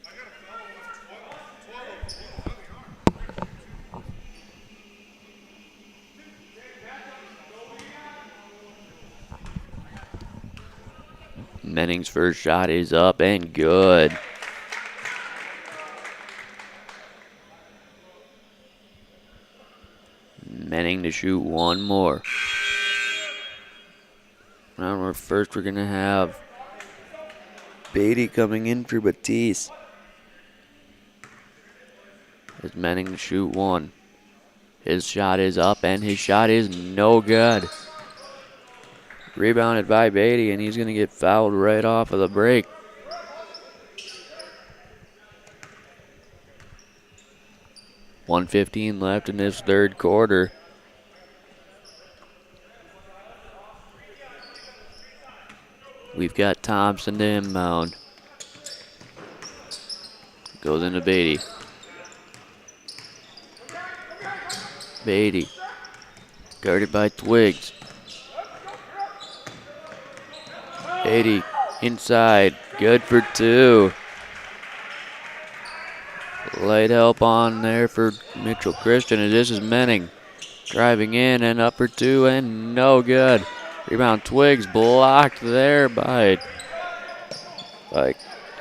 Menning's first shot is up and good. Manning to shoot one more. Now first we're going to have Beatty coming in for Batiste. As Manning to shoot one. His shot is up and his shot is no good. Rebounded by Beatty and he's going to get fouled right off of the break. .115 left in this third quarter. We've got Thompson to inbound. Goes into Beatty. Beatty. Guarded by Twiggs. Beatty inside. Good for two. Light help on there for Mitchell Christian. And this is Manning. Driving in and up for two and no good. Rebound Twiggs blocked there by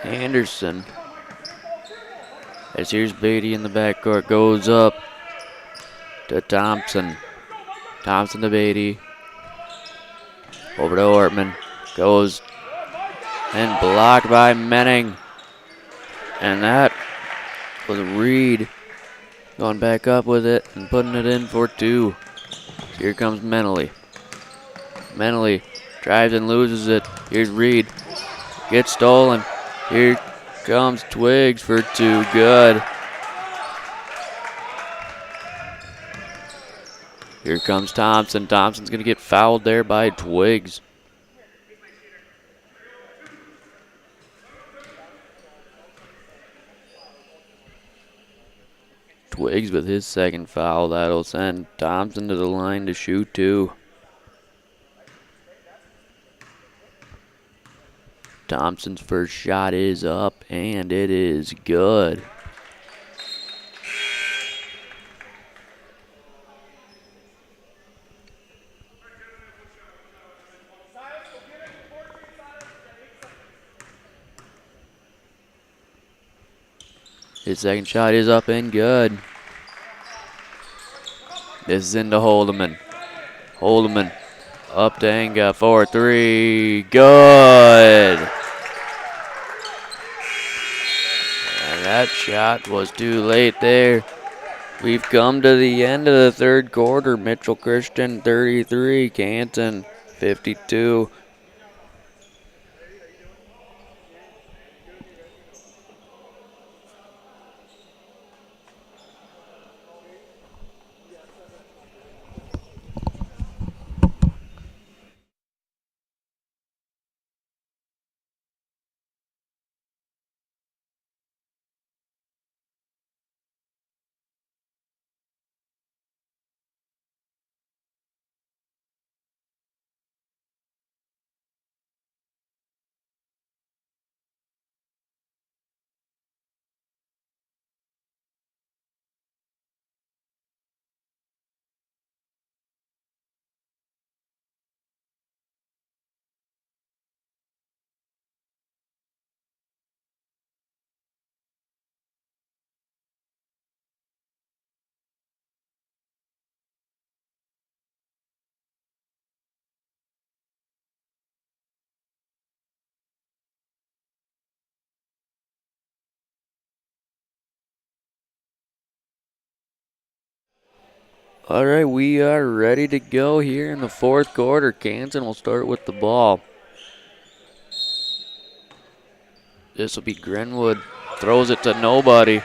Anderson. As here's Beatty in the backcourt. Goes up to Thompson. Thompson to Beatty. Over to Ortman. Goes and blocked by Manning. And that was Reed going back up with it and putting it in for two. Here comes Menley. Menley drives and loses it. Here's Reed. Gets stolen. Here comes Twiggs for two. Good. Here comes Thompson. Thompson's going to get fouled there by Twiggs. Twiggs with his second foul. That'll send Thompson to the line to shoot two. Thompson's first shot is up, and it is good. His second shot is up and good. This is into Holdeman. Holdeman up to Enga for three. Good. And that shot was too late there. We've come to the end of the third quarter. Mitchell Christian 33, Canton 52. All right, we are ready to go here in the fourth quarter. Canton will start with the ball. This will be Grenwood. Throws it to nobody.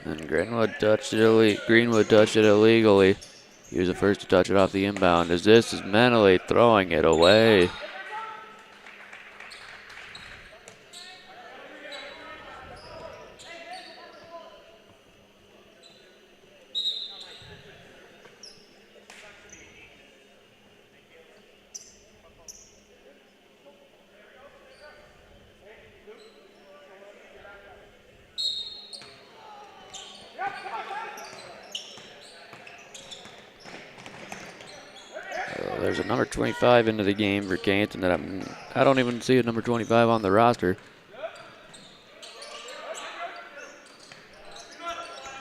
And Greenwood touched it illegally. He was the first to touch it off the inbound, as this is Menley throwing it away. there's a number 25 into the game for Canton that I don't even see a number 25 on the roster.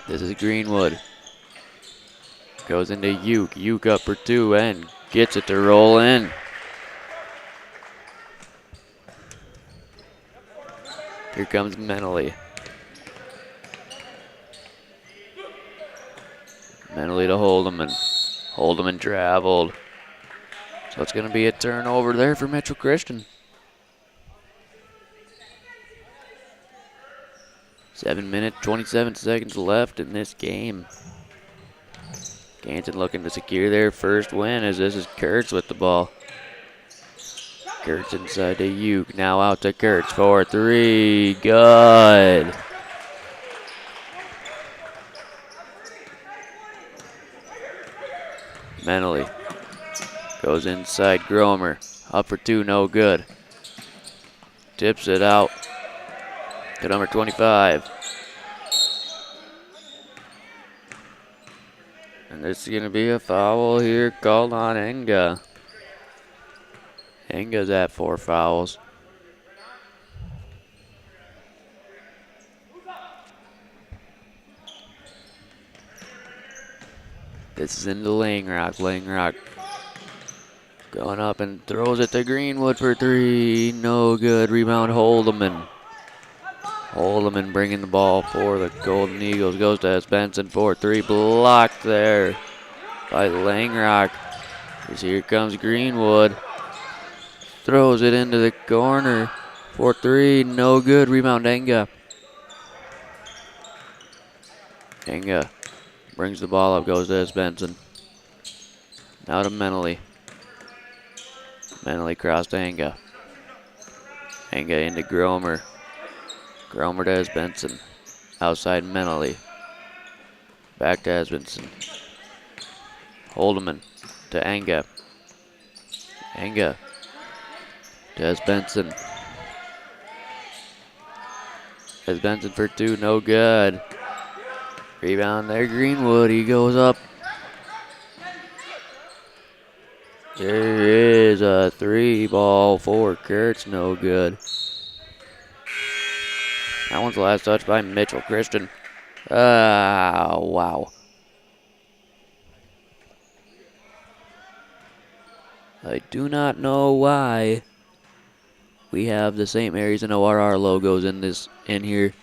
This is Greenwood. Goes into Uke. Uke up for two and gets it to roll in. Here comes Menely. Menely to Holdeman. Holdeman traveled. So it's going to be a turnover there for Mitchell Christian. 7 minutes, 27 seconds left in this game. Canton looking to secure their first win as this is Kurtz with the ball. Kurtz inside to Uke. Now out to Kurtz for three. Good. Menely goes inside Gromer. Up for two, no good. Tips it out to number 25. And this is going to be a foul here called on Enga. Enga's at 4 fouls. This is into Langrock. Langrock going up and throws it to Greenwood for three. No good. Rebound Holdeman. Holdeman bringing the ball for the Golden Eagles. Goes to Benson for three. Blocked there by Langrock. As here comes Greenwood. Throws it into the corner for three. No good. Rebound Enga. Enga brings the ball up. Goes to Benson. Now to Menely. Menely cross to Enga. Enga into Gromer. Gromer to Esbenson. Outside Menely. Back to Esbenson. Holdeman to Enga. Enga to Esbenson. Esbenson for two, no good. Rebound there, Greenwood. He goes up. There is a three ball for Kurtz, no good. That one's the last touch by Mitchell Christian. Wow. I do not know why we have the St. Mary's and ORR logos in here.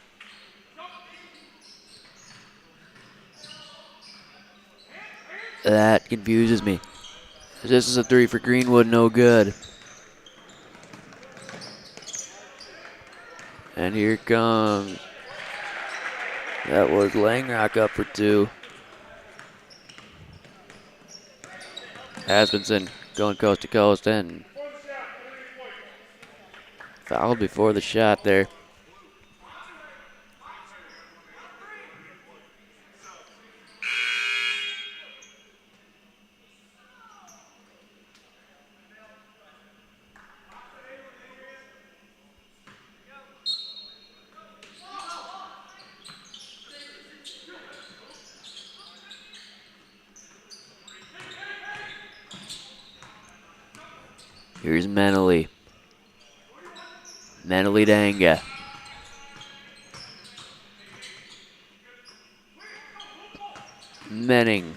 That confuses me. This is a three for Greenwood, no good. And here comes. That was Langrock up for two. Aspenson going coast to coast and fouled before the shot there. Here's Menely. Menely to Enga. Menning.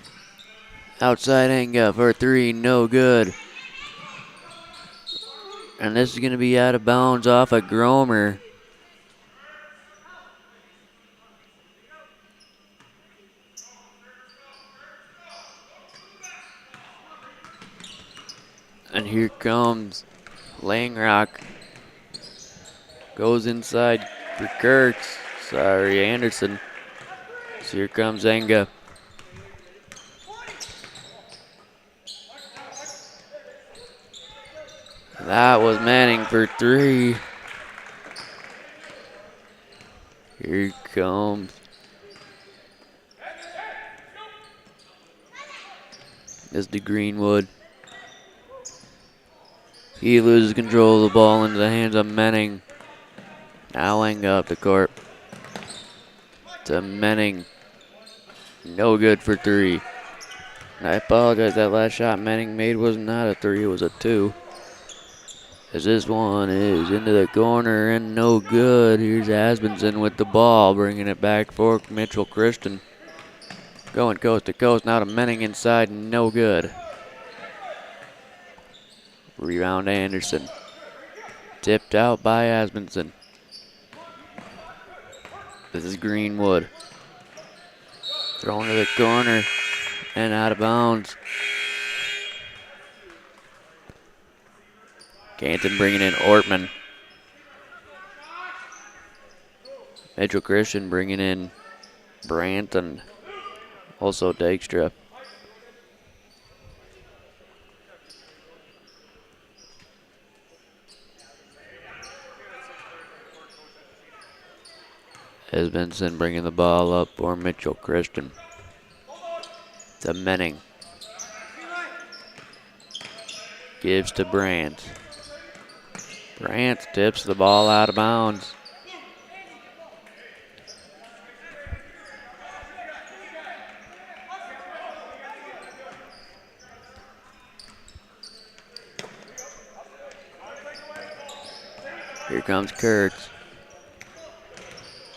Outside Enga for three, no good. And this is going to be out of bounds off of Gromer. And here comes Langrock. Goes inside for Kurtz. Sorry, Anderson. So here comes Enga. That was Manning for three. Here he comes. This to Greenwood. He loses control of the ball into the hands of Menning. Now Enga up the court. To Menning. No good for three. I apologize, that last shot Manning made was not a 3, it was a 2. As this one is into the corner and no good. Here's Asbenson with the ball, bringing it back for Mitchell Christian. Going coast to coast, now to Menning inside, no good. Rebound Anderson. Tipped out by Asbenson. This is Greenwood. Thrown to the corner and out of bounds. Canton bringing in Ortman. Mitchell Christian bringing in Brandt and also Dykstra. Esbenson bringing the ball up for Mitchell Christian. To Menning. Gives to Brandt. Brandt tips the ball out of bounds. Here comes Kurtz.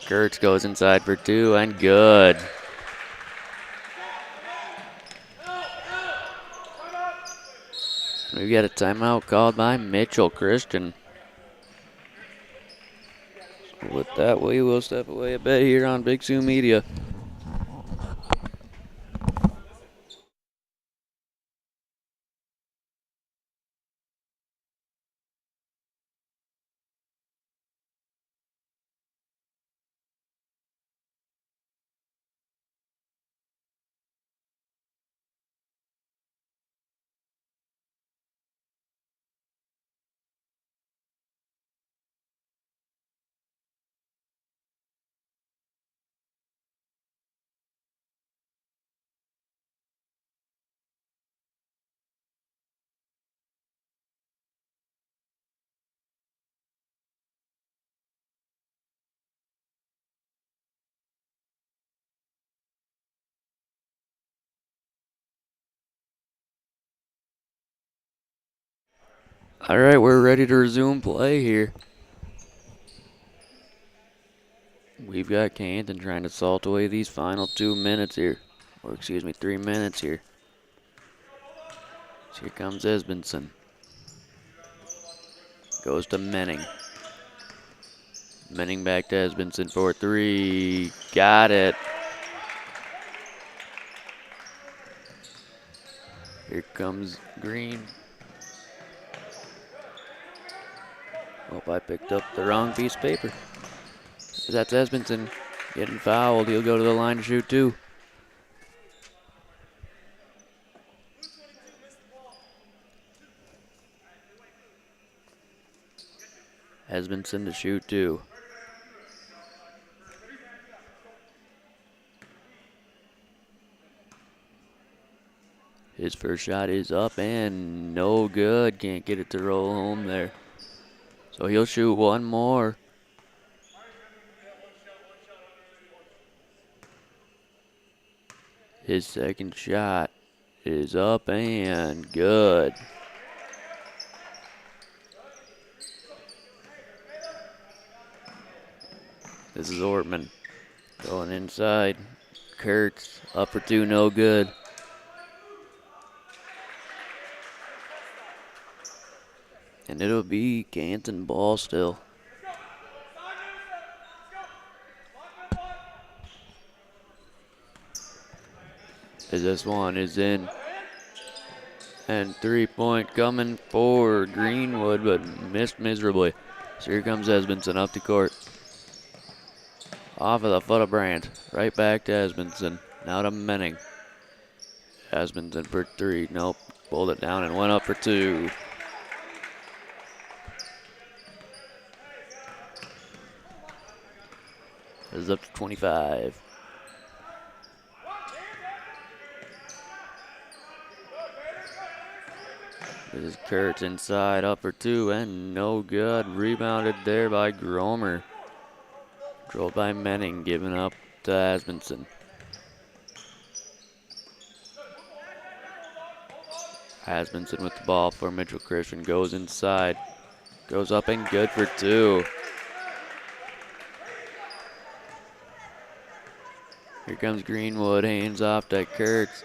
Kurtz goes inside for 2 and good. We've got a timeout called by Mitchell Christian. So with that, we will step away a bit here on Big Sioux Media. All right, we're ready to resume play here. We've got Canton trying to salt away these final 2 minutes here. Or excuse me, 3 minutes here. So here comes Esbenson. Goes to Menning. Menning back to Esbenson for 3. Got it. Here comes Green. Hope I picked up the wrong piece of paper. That's Esbenson getting fouled. He'll go to the line to shoot 2. Esbenson to shoot 2. His first shot is up and no good. Can't get it to roll home there. So he'll shoot 1 more. His second shot is up and good. This is Ortman going inside. Kurtz up for 2, no good. And it'll be Canton ball still. As this one is in. And 3-point coming for Greenwood, but missed miserably. So here comes Esbenson up the court. Off of the foot of Brandt. Right back to Esbenson. Now to Menning. Esbenson for 3. Nope. Pulled it down and went up for 2. This is up to 25. This is Kurtz inside, up for 2, and no good. Rebounded there by Gromer. Controlled by Menning, giving up to Asbenson. Asmunson with the ball for Mitchell Christian. Goes inside. Goes up and good for 2. Here comes Greenwood. Hands off to Kurtz.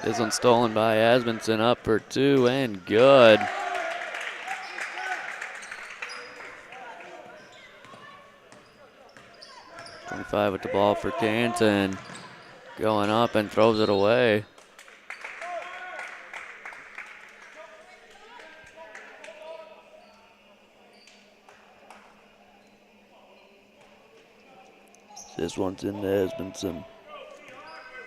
This one's stolen by Asmunson. Up for 2 and good. .25 with the ball for Canton. Going up and throws it away. This one's into Asmunson.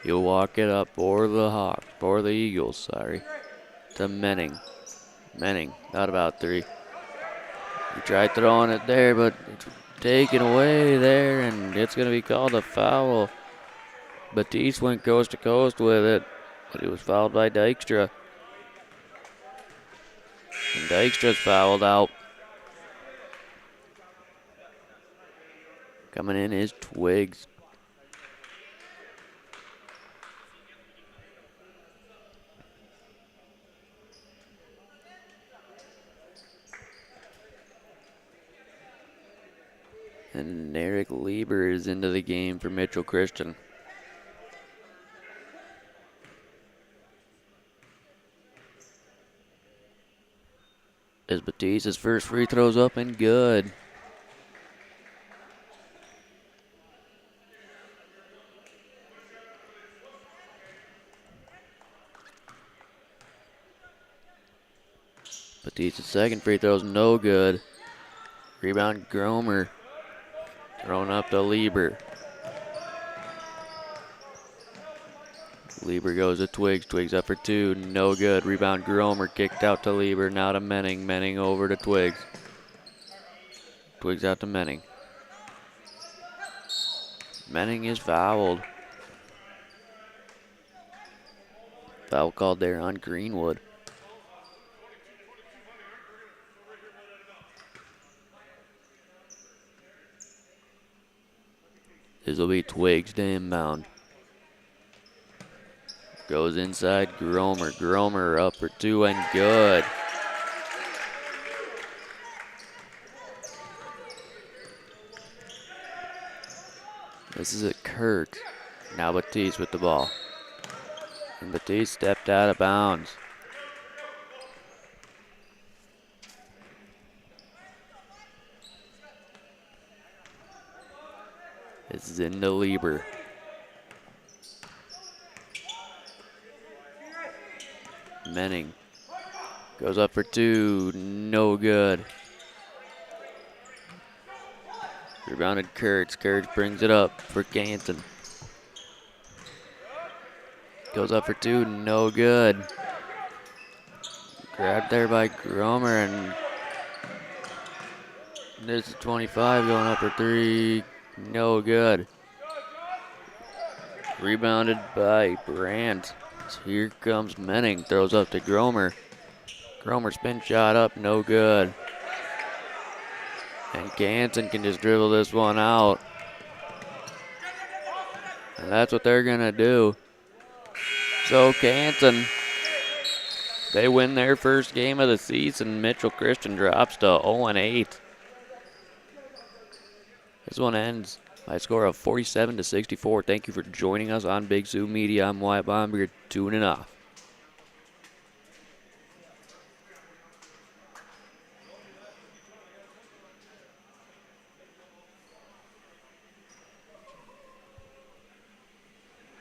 He'll walk it up for the Eagles, sorry. To Menning. Menning, not about 3. He tried throwing it there, but it's taken away there, and it's going to be called a foul. Batiste went coast to coast with it, but he was fouled by Dykstra. And Dykstra's fouled out. Coming in is Twiggs. And Eric Lieber is into the game for Mitchell Christian. As Batista's first free throw's up and good. Batista's second free throw's no good. Rebound Gromer. Thrown up to Lieber. Lieber goes to Twiggs. Twiggs up for 2. No good. Rebound Gromer. Kicked out to Lieber. Now to Menning. Menning over to Twiggs. Twiggs out to Menning. Menning is fouled. Foul called there on Greenwood. This will be Twiggs to inbound. Goes inside Gromer. Gromer up for 2 and good. This is a Kurt. Now Batiste with the ball. And Batiste stepped out of bounds. This is into Lieber. Menning goes up for 2, no good. Rebounded Kurtz. Kurtz brings it up for Canton. Goes up for 2, no good. Grabbed there by Gromer, and this is 25 going up for 3, no good. Rebounded by Brandt. Here comes Menning, throws up to Gromer. Gromer spin shot up, no good. And Canton can just dribble this one out. And that's what they're gonna do. So Canton, they win their first game of the season. Mitchell Christian drops to 0-8. This one ends by a score of 47-64. Thank you for joining us on Big Sioux Media. I'm Wyatt Baum. You're tuning off.